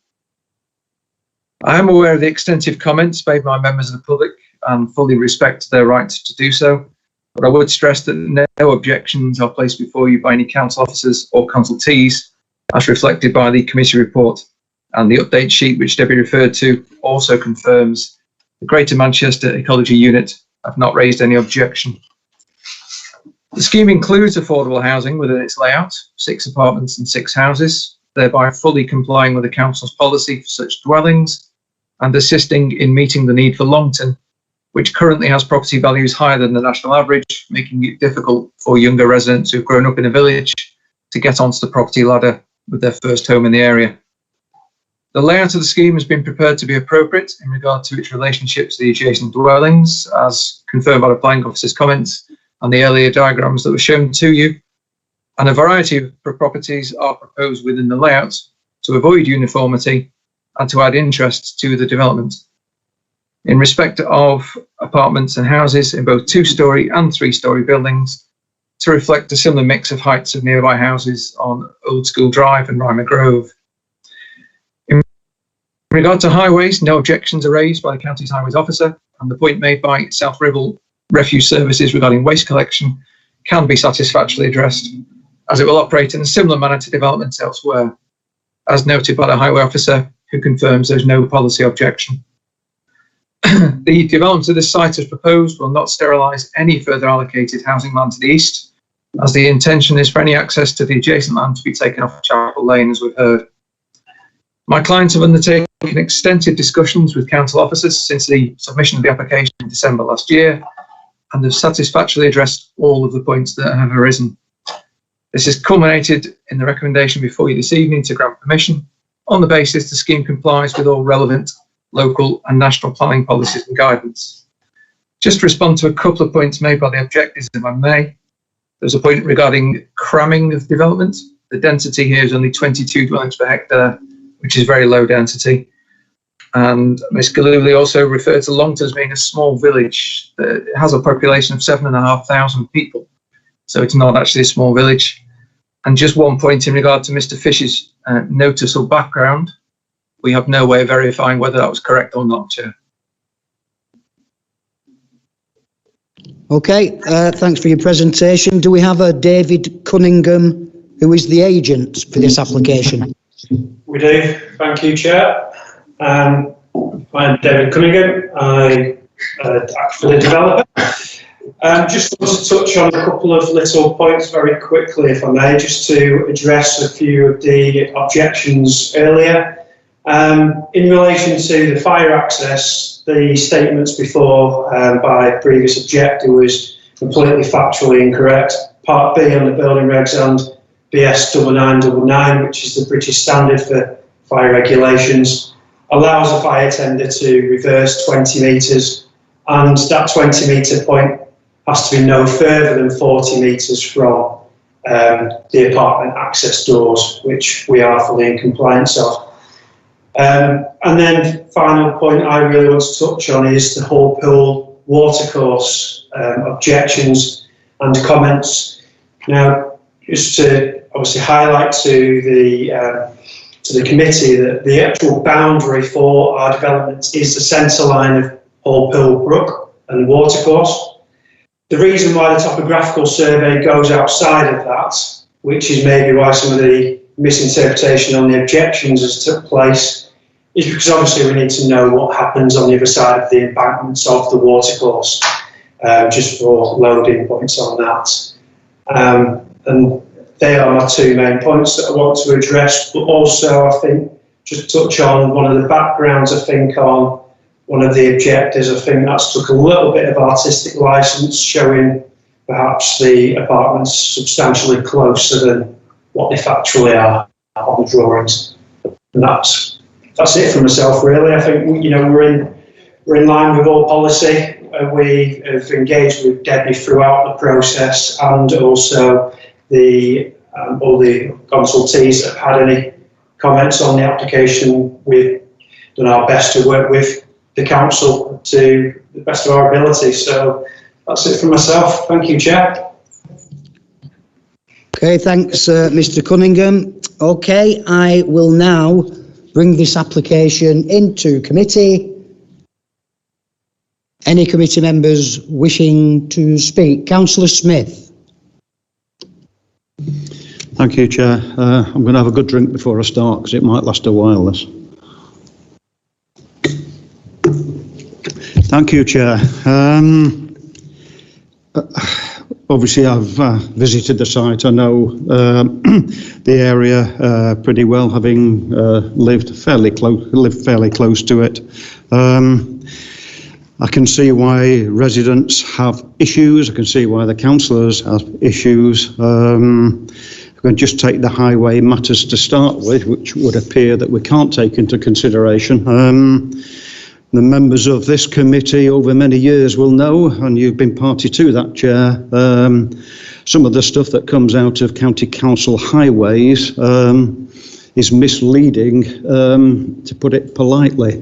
I am aware of the extensive comments made by members of the public and fully respect their right to do so, but I would stress that no objections are placed before you by any council officers or consultees, as reflected by the committee report, and the update sheet which Debbie referred to also confirms the Greater Manchester Ecology Unit have not raised any objection. The scheme includes affordable housing within its layout, 6 apartments and 6 houses, thereby fully complying with the council's policy for such dwellings and assisting in meeting the need for Longton, which currently has property values higher than the national average, making it difficult for younger residents who've grown up in a village to get onto the property ladder with their first home in the area. The layout of the scheme has been prepared to be appropriate in regard to its relationship to the adjacent dwellings, as confirmed by the planning officer's comments and the earlier diagrams that were shown to you, and a variety of properties are proposed within the layout to avoid uniformity and to add interest to the development. In respect of apartments and houses in both 2-storey and 3-storey buildings, to reflect a similar mix of heights of nearby houses on Old School Drive and Rymer Grove. In regard to highways, no objections are raised by the county's highways officer, and the point made by South Ribble Refuse Services regarding waste collection can be satisfactorily addressed, as it will operate in a similar manner to developments elsewhere, as noted by the highway officer, who confirms there's no policy objection. The development of this site as proposed will not sterilise any further allocated housing land to the east, as the intention is for any access to the adjacent land to be taken off Chapel Lane, as we've heard. My clients have undertaken extensive discussions with council officers since the submission of the application in December last year, and have satisfactorily addressed all of the points that have arisen. This has culminated in the recommendation before you this evening to grant permission on the basis the scheme complies with all relevant local and national planning policies and guidance. Just to respond to a couple of points made by the objectives, if I may. There's a point regarding cramming of development. The density here is only 22 dwellings per hectare, which is very low density. And Ms. Gilluli also referred to Longton as being a small village that has a population of 7,500 people. So it's not actually a small village. And just one point in regard to Mr. Fish's notice or background. We have no way of verifying whether that was correct or not, Chair. Okay, thanks for your presentation. Do we have a David Cunningham, who is the agent for this application? We do. Thank you, Chair. I'm David Cunningham. I act for the developer. Just want to touch on a couple of little points very quickly, if I may, just to address a few of the objections earlier. In relation to the fire access, the statements before by previous objector was completely factually incorrect. Part B on the building regs and BS 9999, which is the British standard for fire regulations, allows a fire tender to reverse 20 metres, and that 20 metre point has to be no further than 40 metres from the apartment access doors, which we are fully in compliance of. And then final point I really want to touch on is the Hull Pool watercourse objections and comments. Now, just to obviously highlight to the committee that the actual boundary for our development is the centre line of Hall Pill Brook and watercourse. The reason why the topographical survey goes outside of that, which is maybe why some of the misinterpretation on the objections has took place, is because obviously we need to know what happens on the other side of the embankments of the watercourse, just for loading points on that. And they are my two main points that I want to address, but also I think just touch on one of the backgrounds, I think, on one of the objectors. I think that's took a little bit of artistic license, showing perhaps the apartments substantially closer than what they factually are on the drawings. And that's it for myself, really. I think, we're in line with all policy. We have engaged with Debbie throughout the process, and also all the consultees that have had any comments on the application. We've done our best to work with the council to the best of our ability. So that's it for myself. Thank you, Chair. Okay, thanks, Mr. Cunningham. Okay, I will now bring this application into committee. Any committee members wishing to speak? Councillor Smith. Thank you, Chair. I'm going to have a good drink before I start because it might last a while, this. Thank you, Chair. Obviously, I've visited the site. I know the area pretty well, having lived fairly close to it. I can see why residents have issues. I can see why the councillors have issues. We can just take the highway matters to start with, which would appear that we can't take into consideration. The members of this committee over many years will know, and you've been party to that, Chair, some of the stuff that comes out of county council highways is misleading, to put it politely.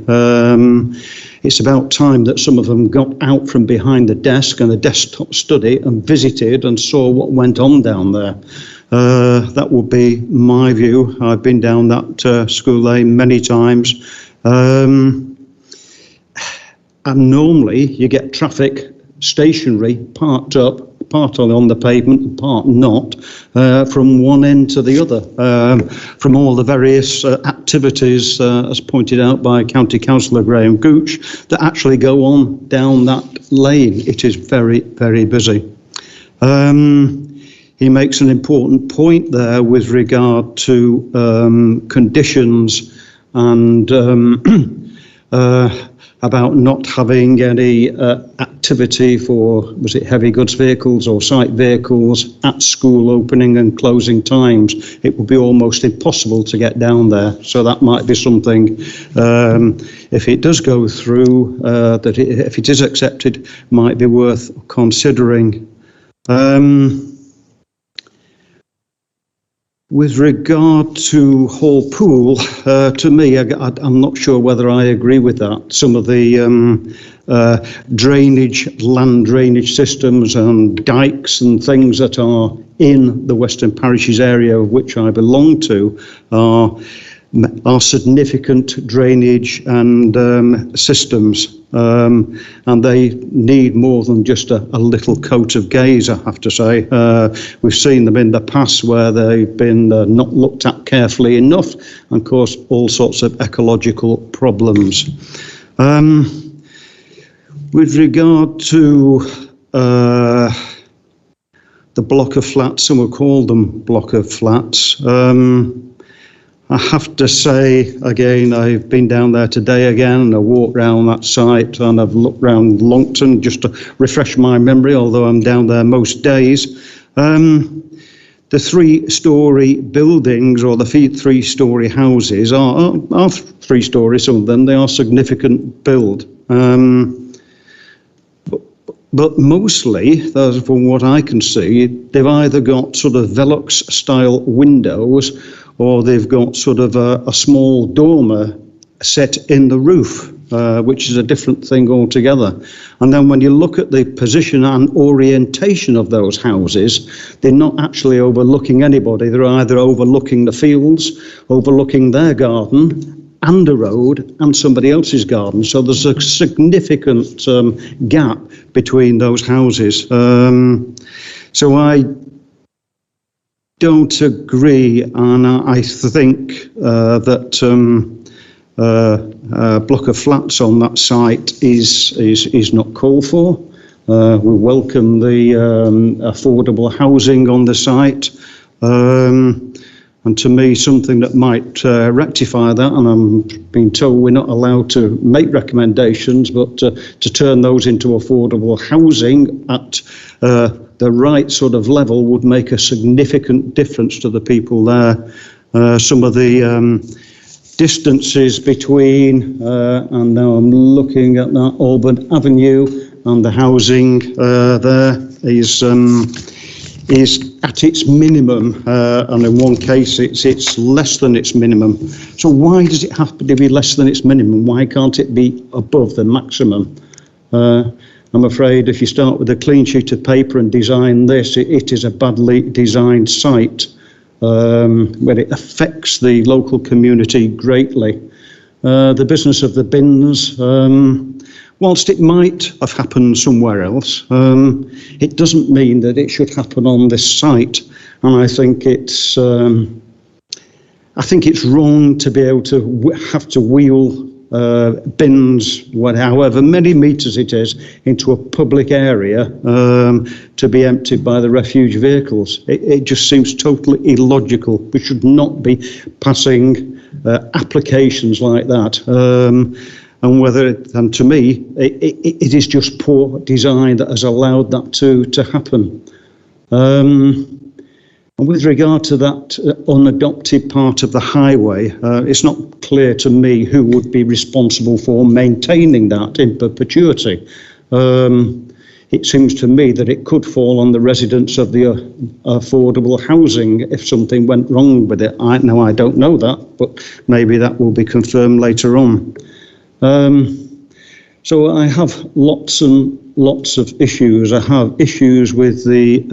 It's about time that some of them got out from behind the desk and the desktop study and visited and saw what went on down there. That would be my view. I've been down that school lane many times. And normally you get traffic stationary, parked up, part on the pavement and part not, from one end to the other, from all the various activities, as pointed out by County Councillor Graham Gooch, that actually go on down that lane. It is very, very busy. He makes an important point there with regard to conditions and about not having any activity for, was it heavy goods vehicles or site vehicles at school opening and closing times. It would be almost impossible to get down there. So that might be something, if it does go through, if it is accepted, might be worth considering. With regard to Hall Pool, to me, I'm not sure whether I agree with that. Some of the land drainage systems and dikes and things that are in the Western Parishes area, of which I belong to, are significant drainage and systems. And they need more than just a little coat of gaze, I have to say. We've seen them in the past where they've been not looked at carefully enough, and cause all sorts of ecological problems. With regard to the block of flats, some will call them block of flats, I have to say, again, I've been down there today again, and I walked around that site, and I've looked around Longton just to refresh my memory, although I'm down there most days. The three-storey buildings, or the three-storey houses, are three-storey, some of them. They are significant build. But mostly, from what I can see, they've either got sort of Velux-style windows, or they've got sort of a small dormer set in the roof, which is a different thing altogether. And then when you look at the position and orientation of those houses, they're not actually overlooking anybody. They're either overlooking the fields, overlooking their garden, and a road and somebody else's garden. So there's a significant gap between those houses. So I don't agree, and I think that a block of flats on that site is not called for. We welcome the affordable housing on the site. And to me, something that might rectify that, and I'm being told we're not allowed to make recommendations, but to turn those into affordable housing at the right sort of level would make a significant difference to the people there. Some of the distances between, and now I'm looking at that Auburn Avenue, and the housing there is at its minimum, and in one case it's less than its minimum. So why does it have to be less than its minimum? Why can't it be above the maximum? I'm afraid if you start with a clean sheet of paper and design this, it is a badly designed site where it affects the local community greatly. The business of the bins, whilst it might have happened somewhere else, it doesn't mean that it should happen on this site. And I think it's wrong to be able to have to wheel bins, however many metres it is, into a public area to be emptied by the refuge vehicles. It just seems totally illogical. We should not be passing applications like that. And to me, it is just poor design that has allowed that to happen. And with regard to that unadopted part of the highway, it's not clear to me who would be responsible for maintaining that in perpetuity. It seems to me that it could fall on the residents of the affordable housing if something went wrong with it. I don't know that, but maybe that will be confirmed later on. So I have lots and lots of issues. I have issues with the,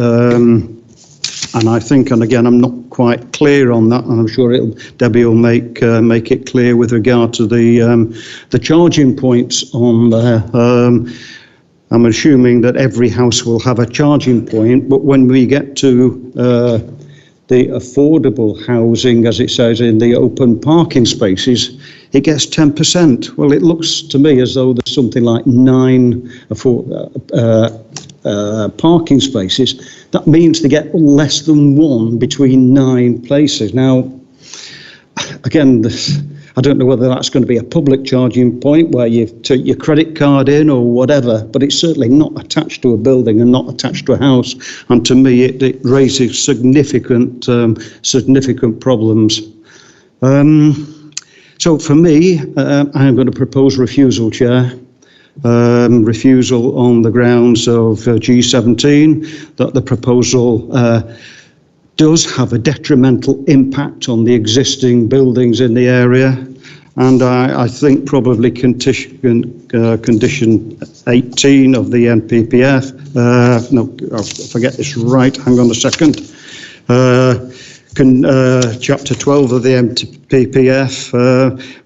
and I think, and again, I'm not quite clear on that, and I'm sure Debbie will make it clear with regard to the charging points on there. I'm assuming that every house will have a charging point, but when we get to the affordable housing, as it says in the open parking spaces, it gets 10%. Well, it looks to me as though there's something like 9 parking spaces. That means they get less than 1 between 9 places. Now, again, I don't know whether that's going to be a public charging point where you take your credit card in or whatever, but it's certainly not attached to a building and not attached to a house. And to me, it raises significant problems. So for me, I'm going to propose refusal, Chair. Refusal on the grounds of G17, that the proposal does have a detrimental impact on the existing buildings in the area, and I think probably condition 18 of the NPPF, no, if I get this right, hang on a second, Chapter 12 of the MPPF,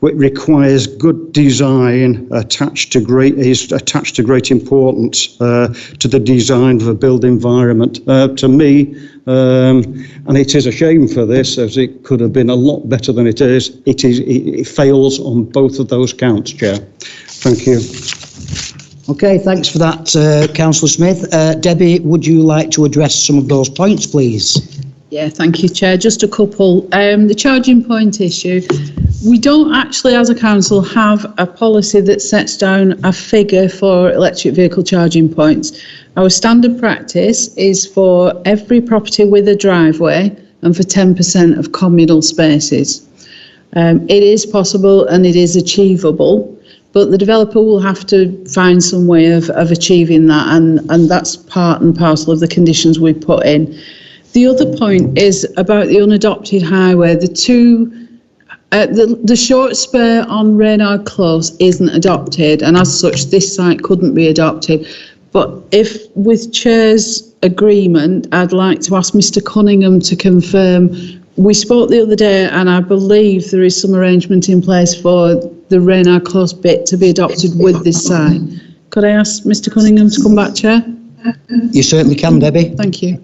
which requires good design attached to great importance to the design of a built environment. To me, and it is a shame for this, as it could have been a lot better than it is. It fails on both of those counts, Chair. Thank you. Okay, thanks for that, Councillor Smith. Debbie, would you like to address some of those points, please? Yeah, thank you, Chair. Just a couple. The charging point issue. We don't actually, as a council, have a policy that sets down a figure for electric vehicle charging points. Our standard practice is for every property with a driveway and for 10% of communal spaces. It is possible and it is achievable, but the developer will have to find some way of achieving that, and that's part and parcel of the conditions we put in. The other point is about the unadopted highway. The short spur on Reynold Close isn't adopted, and as such, this site couldn't be adopted. But if, with Chair's agreement, I'd like to ask Mr. Cunningham to confirm we spoke the other day, and I believe there is some arrangement in place for the Reynold Close bit to be adopted with this site. Could I ask Mr Cunningham to come back, Chair? You certainly can, Debbie. Thank you.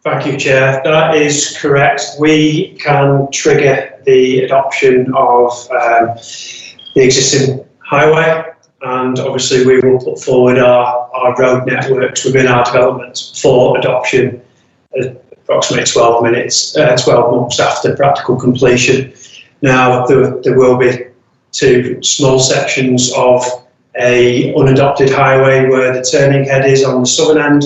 Thank you, Chair. That is correct. We can trigger the adoption of the existing highway, and obviously we will put forward our road networks within our development for adoption approximately 12 months after practical completion. Now, there will be 2 small sections of a unadopted highway where the turning head is on the southern end,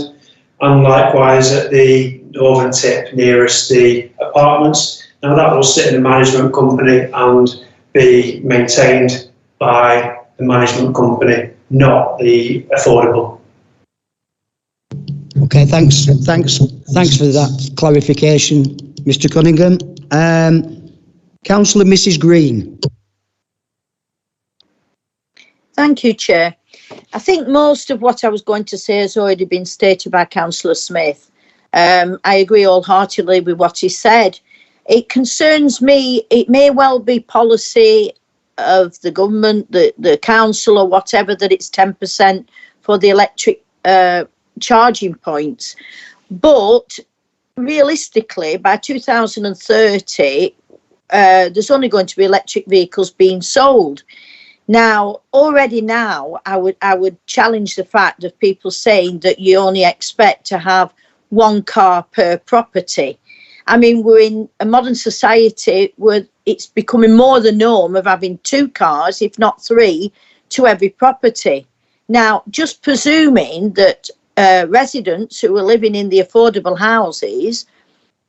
and likewise at the northern tip nearest the apartments. Now that will sit in a management company and be maintained by the management company, not the affordable. Okay, thanks for that clarification, Mr Cunningham. Councillor Mrs Green. Thank you, Chair. I think most of what I was going to say has already been stated by Councillor Smith. I agree wholeheartedly with what he said. It concerns me, it may well be policy of the government, the council or whatever, that it's 10% for the electric charging points. But realistically, by 2030, there's only going to be electric vehicles being sold. Now, already now, I would challenge the fact of people saying that you only expect to have 1 car per property. I mean, we're in a modern society where it's becoming more the norm of having 2 cars, if not 3, to every property. Now, just presuming that residents who are living in the affordable houses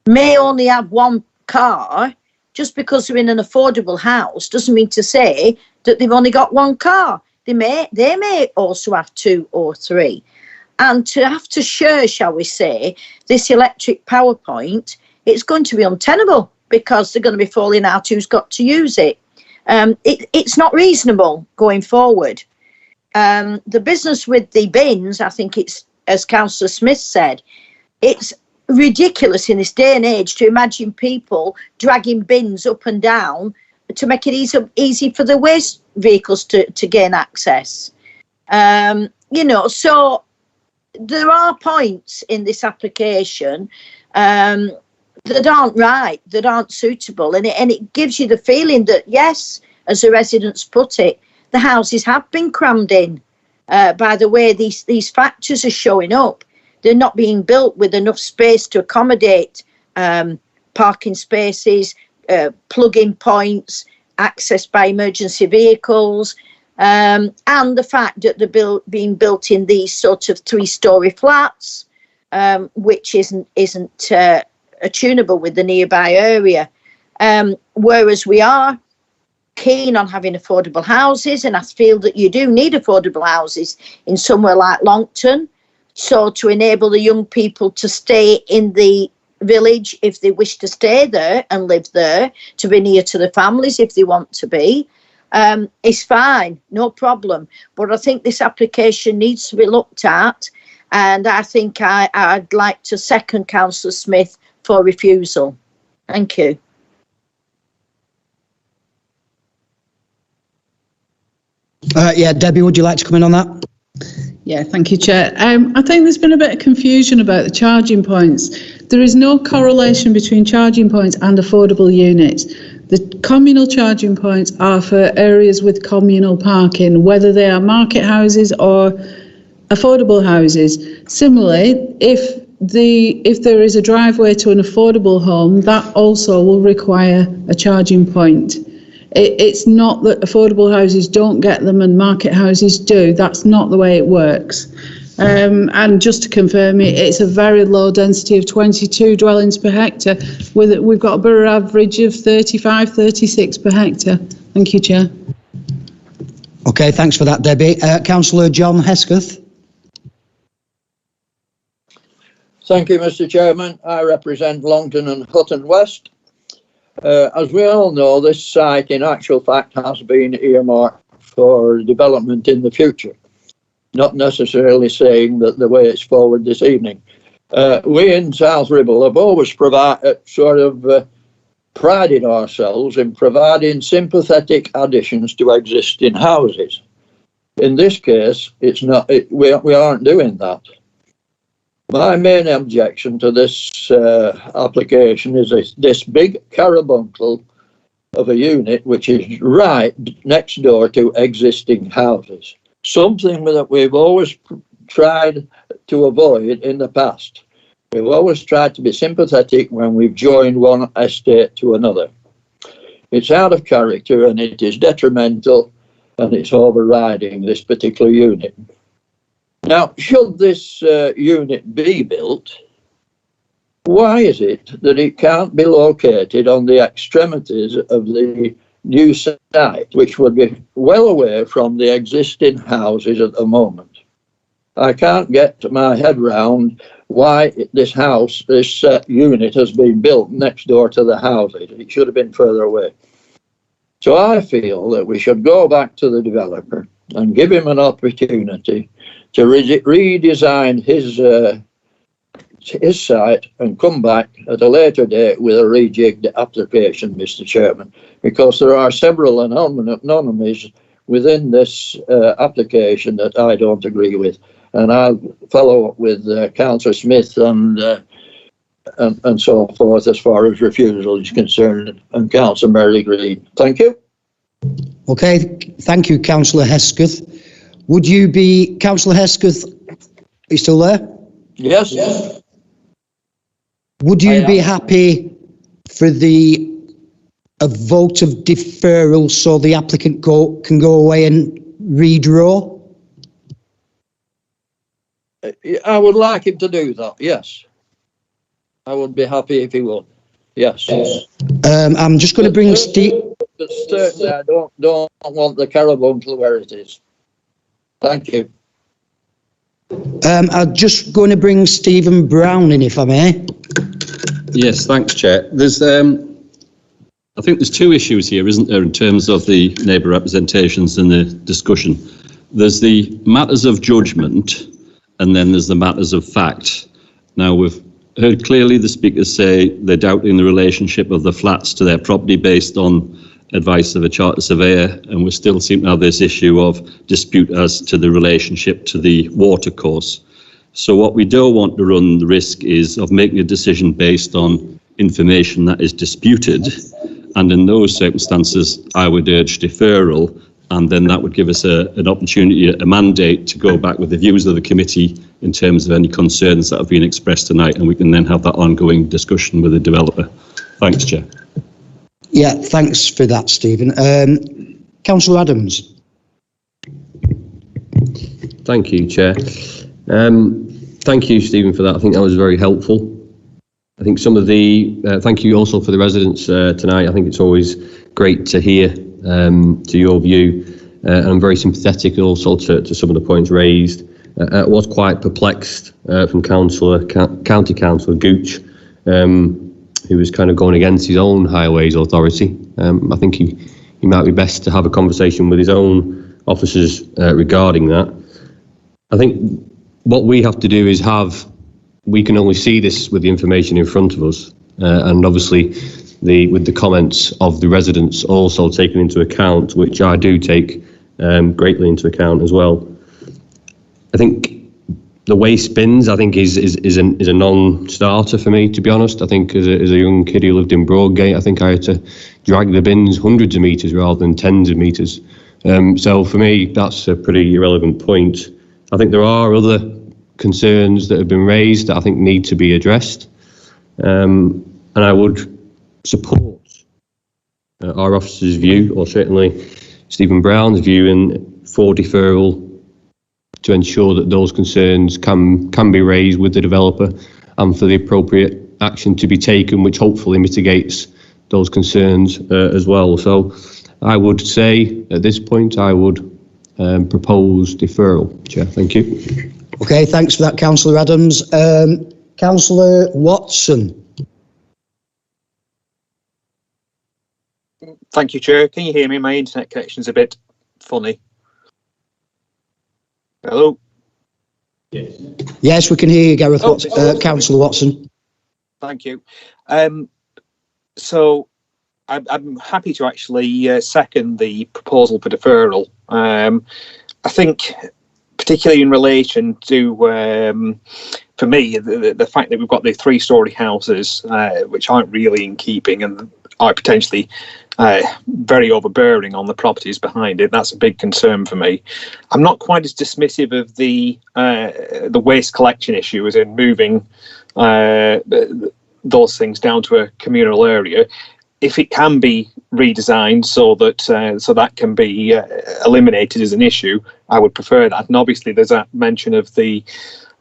may only have 1 car, just because they're in an affordable house doesn't mean to say that they've only got 1 car. They may also have 2 or 3. And to have to share, shall we say, this electric power point, it's going to be untenable because they're going to be falling out who's got to use it. It's not reasonable going forward. The business with the bins, I think it's, as Councillor Smith said, it's ridiculous in this day and age to imagine people dragging bins up and down to make it easy for the waste vehicles to gain access. You know, so there are points in this application that aren't right, that aren't suitable, and it gives you the feeling that, yes, as the residents put it, the houses have been crammed in by the way these factories are showing up. They're not being built with enough space to accommodate parking spaces, plug-in points, access by emergency vehicles, and the fact that they're being built in these sort of 3-storey flats, which isn't attunable with the nearby area. Whereas we are keen on having affordable houses, and I feel that you do need affordable houses in somewhere like Longton, so to enable the young people to stay in the village if they wish to stay there and live there, to be near to the families if they want to be, is fine, no problem. But I think this application needs to be looked at, and I think I'd like to second Councillor Smith for refusal. Thank you. Yeah, Debbie, would you like to come in on that? Yeah, thank you, Chair. I think there's been a bit of confusion about the charging points. There is no correlation between charging points and affordable units. The communal charging points are for areas with communal parking, whether they are market houses or affordable houses. Similarly, if there is a driveway to an affordable home, that also will require a charging point. It's not that affordable houses don't get them and market houses do. That's not the way it works. And just to confirm it, it's a very low density of 22 dwellings per hectare. We've got a borough average of 35, 36 per hectare. Thank you, Chair. Okay, thanks for that, Debbie. Councillor John Hesketh. Thank you, Mr. Chairman. I represent Longton and Hutton West. As we all know, this site in actual fact has been earmarked for development in the future, not necessarily saying that the way it's forward this evening. We in South Ribble have always prided ourselves in providing sympathetic additions to existing houses. In this case, we aren't doing that. My main objection to this application is this big carbuncle of a unit which is right next door to existing houses. Something that we've always tried to avoid in the past. We've always tried to be sympathetic when we've joined one estate to another. It's out of character and it is detrimental and it's overriding this particular unit. Now, should this unit be built, why is it that it can't be located on the extremities of the new site, which would be well away from the existing houses at the moment? I can't get my head round why this unit has been built next door to the houses. It should have been further away. So I feel that we should go back to the developer and give him an opportunity to redesign his site and come back at a later date with a rejigged application, Mr. Chairman, because there are several anomalies within this application that I don't agree with. And I'll follow up with Councillor Smith and so forth as far as refusal is concerned, and Councillor Mary Green. Thank you. Okay, thank you, Councillor Hesketh. Would you be, Councillor Hesketh, are you still there? Yes. Yes. Would you be happy for a vote of deferral so the applicant can go away and redraw? I would like him to do that, yes. I would be happy if he would, yes. I'm just going to bring Steve... But certainly I don't want the carbuncle where it is. Thank you. I'm just going to bring Stephen Brown in, if I may. Yes, thanks, Chair. I think there's two issues here, isn't there, in terms of the neighbour representations and the discussion. There's the matters of judgment, and then there's the matters of fact. Now, we've heard clearly the speakers say they're doubting the relationship of the flats to their property based on advice of a charter surveyor, and we still seem to have this issue of dispute as to the relationship to the watercourse. So what we don't want to run the risk is of making a decision based on information that is disputed, and in those circumstances I would urge deferral, and then that would give us an opportunity, a mandate to go back with the views of the committee in terms of any concerns that have been expressed tonight, and we can then have that ongoing discussion with the developer. Thanks, Chair. Yeah, thanks for that, Stephen. Councillor Adams. Thank you, Chair. Thank you, Stephen, for that. I think that was very helpful. I think some of the, thank you also for the residents tonight. I think it's always great to hear to your view, and I'm very sympathetic also to some of the points raised. I was quite perplexed from County Councillor Gooch, who was kind of going against his own highways authority. I think he might be best to have a conversation with his own officers regarding that. I think what we have to do is we can only see this with the information in front of us, and obviously with the comments of the residents also taken into account, which I do take greatly into account as well. I think the way spins, I think, is a non-starter for me, to be honest. I think as a young kid who lived in Broadgate, I think I had to drag the bins hundreds of metres rather than tens of metres. So for me, that's a pretty irrelevant point. I think there are other concerns that have been raised that I think need to be addressed. And I would support our officer's view, or certainly Stephen Brown's view, for deferral to ensure that those concerns can be raised with the developer, and for the appropriate action to be taken, which hopefully mitigates those concerns as well. So I would say at this point I would propose deferral, Chair. Thank you. Okay, thanks for that, Councillor Adams. Councillor Watson. Thank you, Chair. Can you hear me? My internet connection's a bit funny. Hello? Yes. Yes, we can hear you, Gareth. Councillor Watson. Thank you. So I'm happy to actually second the proposal for deferral. I think, particularly in relation to, for me, the fact that we've got the 3-storey houses, which aren't really in keeping and are potentially very overbearing on the properties behind it. That's a big concern for me. I'm not quite as dismissive of the waste collection issue as in moving those things down to a communal area. If it can be redesigned so that can be eliminated as an issue, I would prefer that. And obviously, there's that mention of the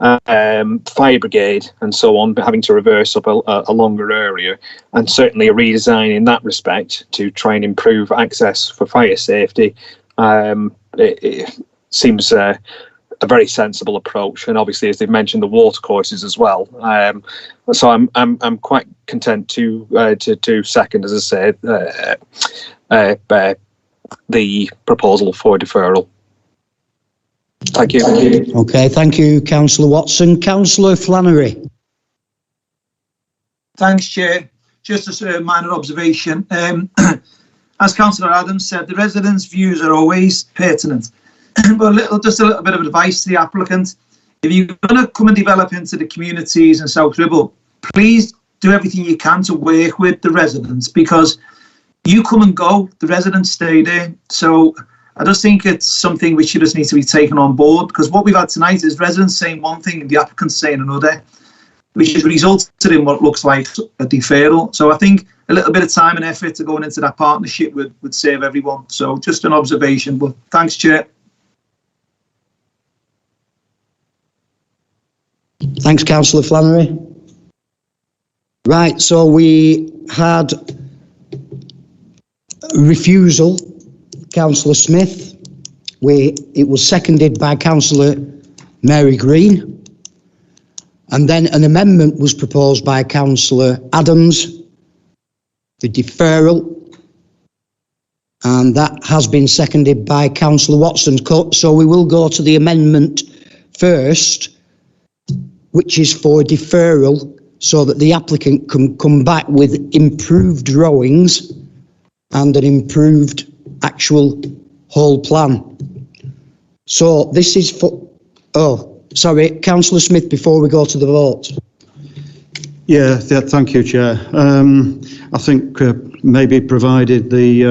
fire brigade and so on, but having to reverse up a longer area, and certainly a redesign in that respect to try and improve access for fire safety. It seems a very sensible approach, and obviously, as they've mentioned, the water courses as well. So I'm quite content to second, as I said, the proposal for deferral. Thank you. Okay, thank you, Councillor Watson. Councillor Flannery. Thanks, Chair. Just a minor observation. As Councillor Adams said, the residents' views are always pertinent. But just a little bit of advice to the applicant. If you're going to come and develop into the communities in South Ribble, please do everything you can to work with the residents, because you come and go, the residents stay there. So I just think it's something which just needs to be taken on board, because what we've had tonight is residents saying one thing and the applicants saying another, which has resulted in what looks like a deferral. So I think a little bit of time and effort to going into that partnership would save everyone. So just an observation, but thanks, Chair. Thanks, Councillor Flannery. Right, so we had refusal, Councillor Smith. It was seconded by Councillor Mary Green. And then an amendment was proposed by Councillor Adams, the deferral. And that has been seconded by Councillor Watson. So we will go to the amendment first, which is for deferral, so that the applicant can come back with improved drawings and an improved actual whole plan. So this is for, Councillor Smith, before we go to the vote. Yeah, thank you, Chair. I think maybe provided these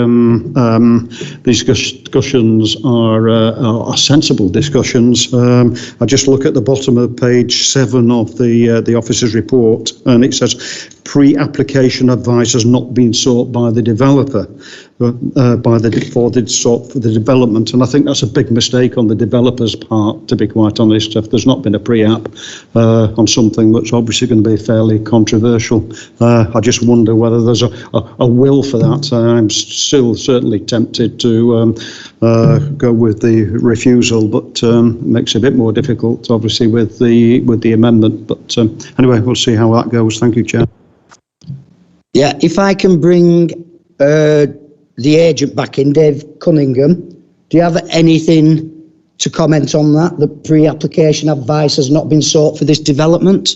discussions are sensible discussions. I just look at the bottom of page 7 of the officer's report, and it says pre-application advice has not been sought by the developer for the development, and I think that's a big mistake on the developer's part, to be quite honest. If there's not been a pre-app on something that's obviously going to be fairly controversial, I just wonder whether there's a will for that. I'm still certainly tempted to go with the refusal, but it makes it a bit more difficult, obviously, with the amendment. But anyway, we'll see how that goes. Thank you, Chair. Yeah, if I can bring the agent back in, Dave Cunningham, do you have anything to comment on that? The pre-application advice has not been sought for this development?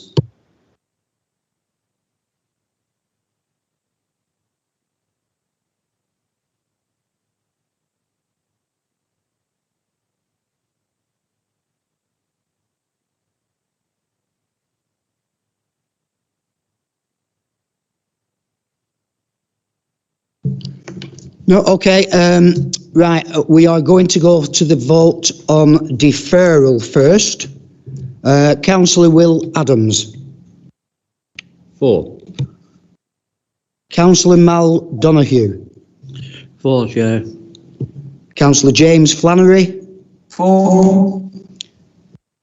No, okay. Right, we are going to go to the vote on deferral first. Councillor Will Adams. 4. Councillor Mal Donoghue. 4, Chair. Councillor James Flannery. 4.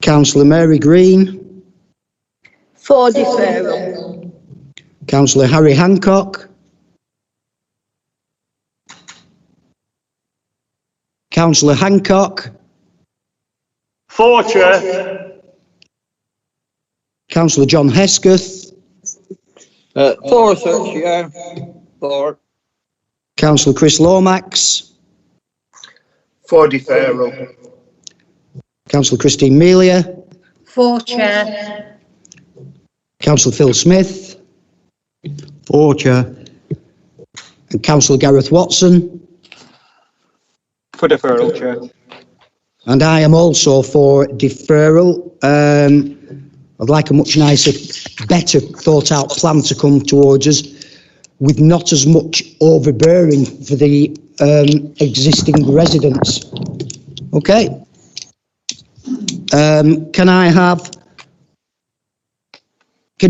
Councillor Mary Green. 4 deferral. Councillor Harry Hancock. Councillor Hancock. 4, Chair. Councillor John Hesketh. 4, sir, Chair. 4. Councillor Chris Lomax. 4 deferral. Councillor Christine Melia. For, Chair. Councillor Phil Smith. For, Chair. And Councillor Gareth Watson. For deferral, Chair. And I am also for deferral. I'd like a much nicer, better thought out plan to come towards us with not as much overbearing for the existing residents. Okay. Can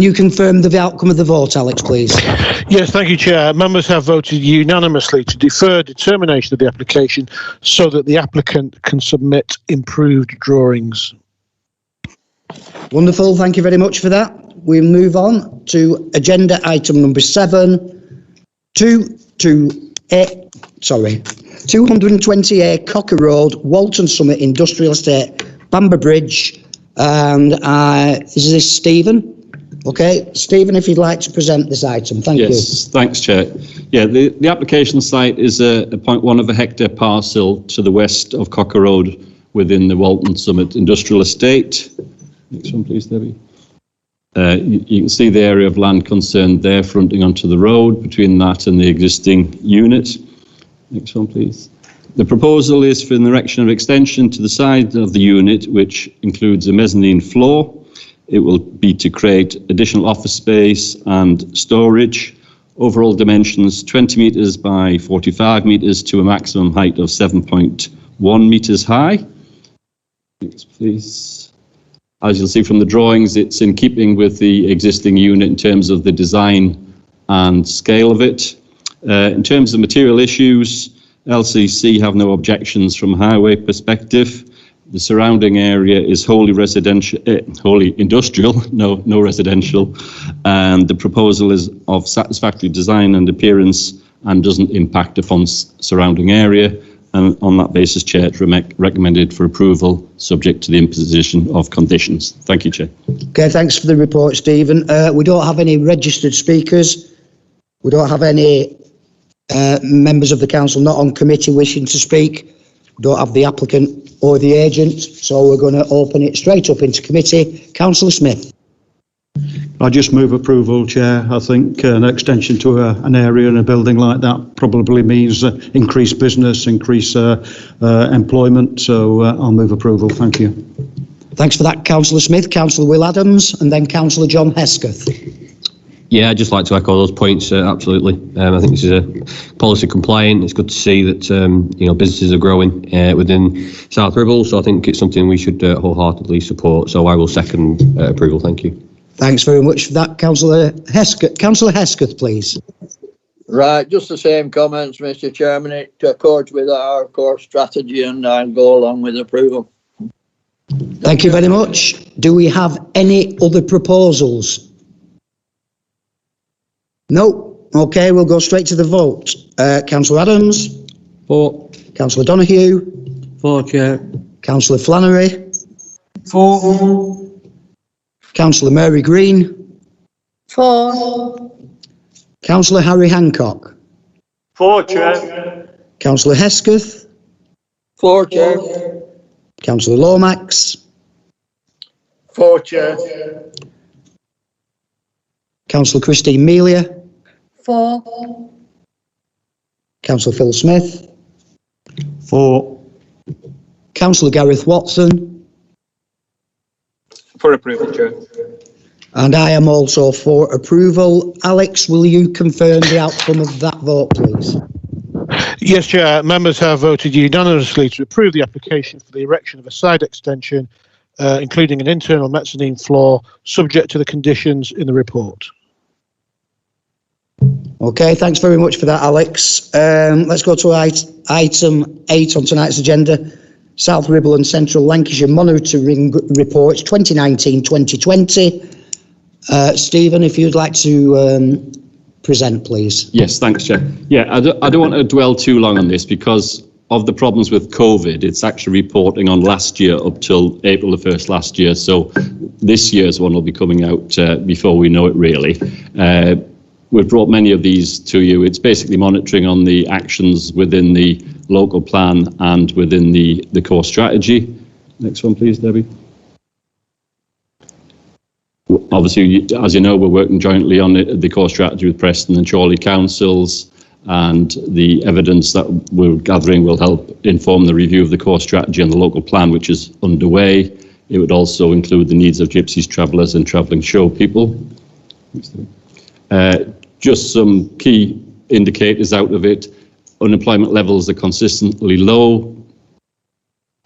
you confirm the outcome of the vote, Alex, please? Yes, thank you, Chair. Members have voted unanimously to defer determination of the application so that the applicant can submit improved drawings. Wonderful, thank you very much for that. We'll move on to agenda item number 7, 220A Cocker Road, Walton Summit Industrial Estate, Bamber Bridge. And is this Stephen? Okay, Stephen, if you'd like to present this item, thank you. Yes, thanks, Chair. Yeah, the application site is a 0.1 of a hectare parcel to the west of Cocker Road within the Walton Summit Industrial Estate. Next one, please, Debbie. You can see the area of land concerned there fronting onto the road between that and the existing unit. Next one, please. The proposal is for an erection of extension to the side of the unit, which includes a mezzanine floor. It will be to create additional office space and storage. Overall dimensions 20 metres by 45 metres to a maximum height of 7.1 metres high. Next, please. As you'll see from the drawings, it's in keeping with the existing unit in terms of the design and scale of it. In terms of material issues, LCC have no objections from a highway perspective. The surrounding area is wholly residential, wholly industrial, no residential, and the proposal is of satisfactory design and appearance and doesn't impact upon surrounding area. And on that basis, Chair, it's recommended for approval, subject to the imposition of conditions. Thank you, Chair. Okay, thanks for the report, Stephen. We don't have any registered speakers. We don't have any members of the council not on committee wishing to speak. We don't have the applicant or the agent, so we're going to open it straight up into committee. Councillor Smith. I just move approval, Chair. I think an extension to an area in a building like that probably means increased business, increased employment, so I'll move approval. Thank you. Thanks for that, Councillor Smith. Councillor Will Adams and then Councillor John Hesketh. Yeah, I'd just like to echo those points, absolutely. I think this is a policy compliant. It's good to see that businesses are growing within South Ribble, so I think it's something we should wholeheartedly support. So I will second approval. Thank you. Thanks very much for that, Councillor Hesketh. Councillor Hesketh, please. Right, just the same comments, Mr. Chairman. It accords with our core strategy and I'll go along with approval. Thank you very much. Do we have any other proposals? No. Okay, we'll go straight to the vote. Councillor Adams. For. Councillor Donoghue. For, Chair. Councillor Flannery. For. Councillor Mary Green. For. Councillor Harry Hancock. For, Chair. Councillor Hesketh. For, Chair. Councillor Lomax. For, Chair. Councillor Christine Melia. For. Councillor Phil Smith. For. Councillor Gareth Watson. For approval, Chair. And I am also for approval. Alex, will you confirm the outcome of that vote, please? Yes, Chair. Members have voted unanimously to approve the application for the erection of a side extension, including an internal mezzanine floor, subject to the conditions in the report. Okay, thanks very much for that, Alex. Let's go to item 8 on tonight's agenda. South Ribble and Central Lancashire Monitoring Reports 2019-2020. Stephen, if you'd like to present, please. Yes, thanks, Chair. Yeah, I don't want to dwell too long on this because of the problems with COVID. It's actually reporting on last year up till April the 1st last year. So this year's one will be coming out before we know it, really. We've brought many of these to you. It's basically monitoring on the actions within the local plan and within the core strategy. Next one, please, Debbie. Obviously, as you know, we're working jointly on the core strategy with Preston and Chorley councils, and the evidence that we're gathering will help inform the review of the core strategy and the local plan, which is underway. It would also include the needs of gypsies, travellers and travelling show people. Just some key indicators out of it. Unemployment levels are consistently low,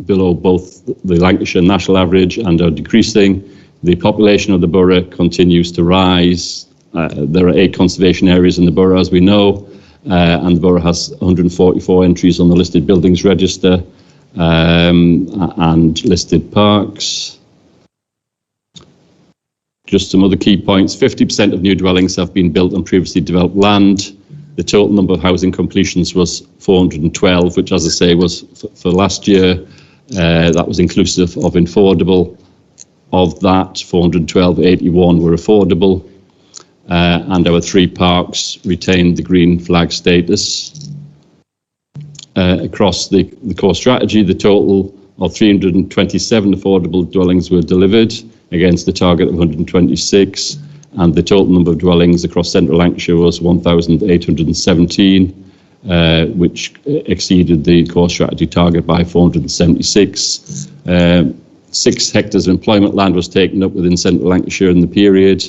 below both the Lancashire national average, and are decreasing. The population of the borough continues to rise. There are 8 conservation areas in the borough, as we know, and the borough has 144 entries on the listed buildings register and listed parks. Just some other key points. 50% of new dwellings have been built on previously developed land. The total number of housing completions was 412, which, as I say, was for last year. That was inclusive of affordable. Of that, 412, 81 were affordable. And our 3 parks retained the green flag status. Across the core strategy, the total of 327 affordable dwellings were delivered against the target of 126, and the total number of dwellings across central Lancashire was 1,817, which exceeded the core strategy target by 476. 6 hectares of employment land was taken up within central Lancashire in the period,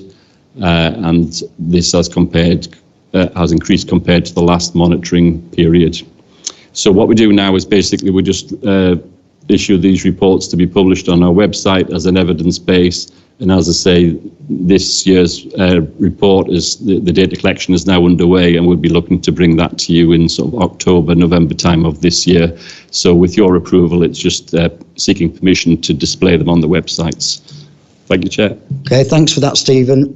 and this has increased compared to the last monitoring period. So what we do now is basically we just issue these reports to be published on our website as an evidence base. And as I say, this year's report is the data collection is now underway, and we'll be looking to bring that to you in sort of October, November time of this year. So with your approval, it's just seeking permission to display them on the websites. Thank you, Chair. Okay, thanks for that, Stephen.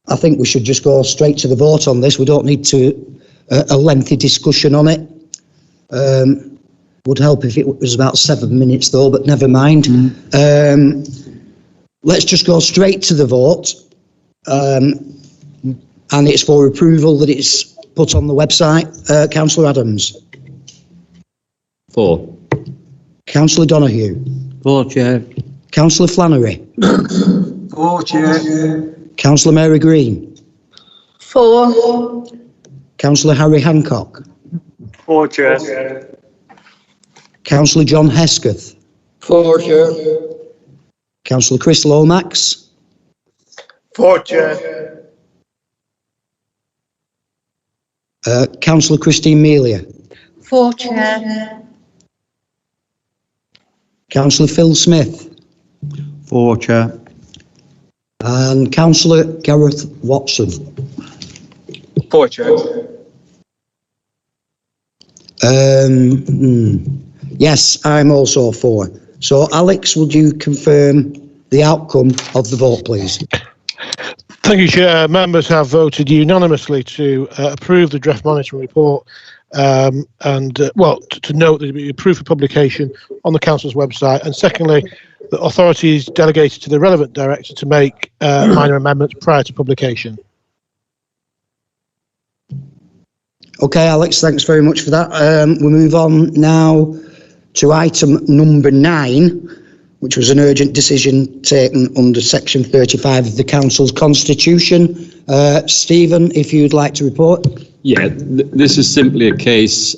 I think we should just go straight to the vote on this. We don't need a lengthy discussion on it. Would help if it was about 7 minutes though, but never mind. Let's just go straight to the vote. And it's for approval that it's put on the website. Councillor Adams. 4. Councillor Donoghue. 4, Chair. Councillor Flannery. 4, Chair. Councillor Mary Green. 4. Councillor Harry Hancock. 4, Chair. Councillor John Hesketh. 4, Chair. Councillor Chris Lomax. 4, Chair. Councillor Christine Melia. 4, Chair. Councillor Phil Smith. 4, Chair. And Councillor Gareth Watson. 4, Chair. Yes, I'm also 4. So, Alex, would you confirm the outcome of the vote, please? Thank you, Chair. Members have voted unanimously to approve the draft monitoring report to note that it be approved for publication on the Council's website, and secondly, the authority is delegated to the relevant director to make minor amendments prior to publication. Okay, Alex, thanks very much for that. We move on now to item number 9, which was an urgent decision taken under section 35 of the Council's Constitution. Stephen, if you'd like to report. Yeah, this is simply a case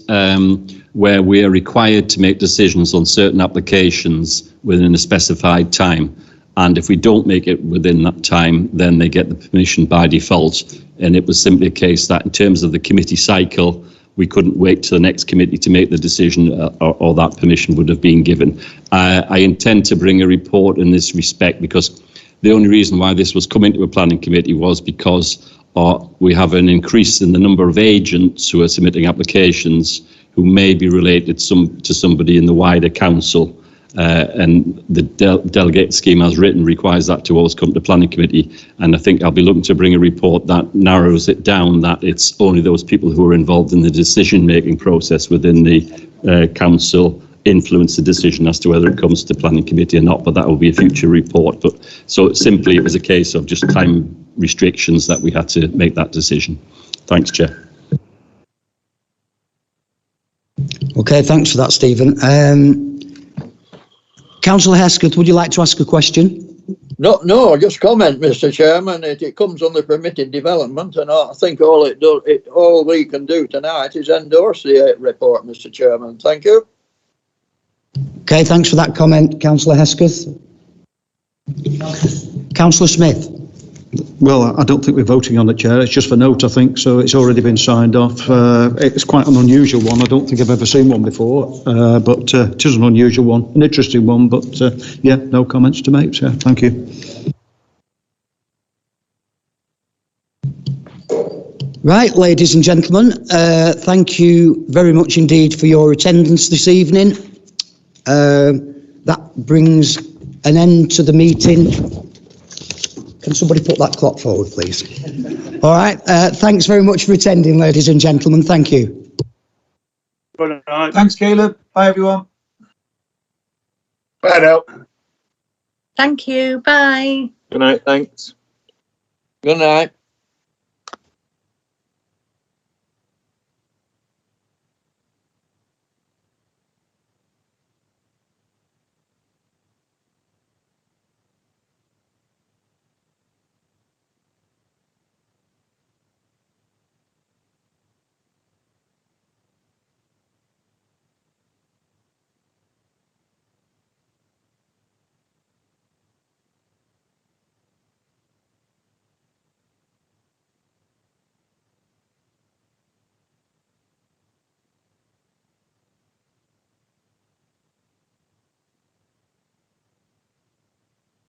where we are required to make decisions on certain applications within a specified time. And if we don't make it within that time, then they get the permission by default. And it was simply a case that in terms of the committee cycle, we couldn't wait till the next committee to make the decision or that permission would have been given. I intend to bring a report in this respect because the only reason why this was coming to a planning committee was because we have an increase in the number of agents who are submitting applications who may be related to somebody in the wider council. And the delegate scheme as written requires that to always come to planning committee, and I think I'll be looking to bring a report that narrows it down, that it's only those people who are involved in the decision making process within the council influence the decision as to whether it comes to planning committee or not, but that will be a future report. But so simply it was a case of just time restrictions that we had to make that decision. Thanks, Chair. Okay, thanks for that, Stephen. Councillor Hesketh, would you like to ask a question? No, just comment, Mr. Chairman. It comes under permitted development, and I think all we can do tonight is endorse the report, Mr. Chairman. Thank you. Okay, thanks for that comment, Councillor Hesketh. Councillor Smith. Well, I don't think we're voting on it, Chair. It's just for note, I think, so it's already been signed off. It's quite an unusual one. I don't think I've ever seen one before, but it is an unusual one, an interesting one, but yeah, no comments to make, Chair. Thank you. Right, ladies and gentlemen, thank you very much indeed for your attendance this evening. That brings an end to the meeting. Can somebody put that clock forward, please? All right, thanks very much for attending, ladies and gentlemen. Thank you. Good night. Thanks, Caleb. Bye, everyone. Bye now. Thank you. Bye. Good night. Thanks. Good night.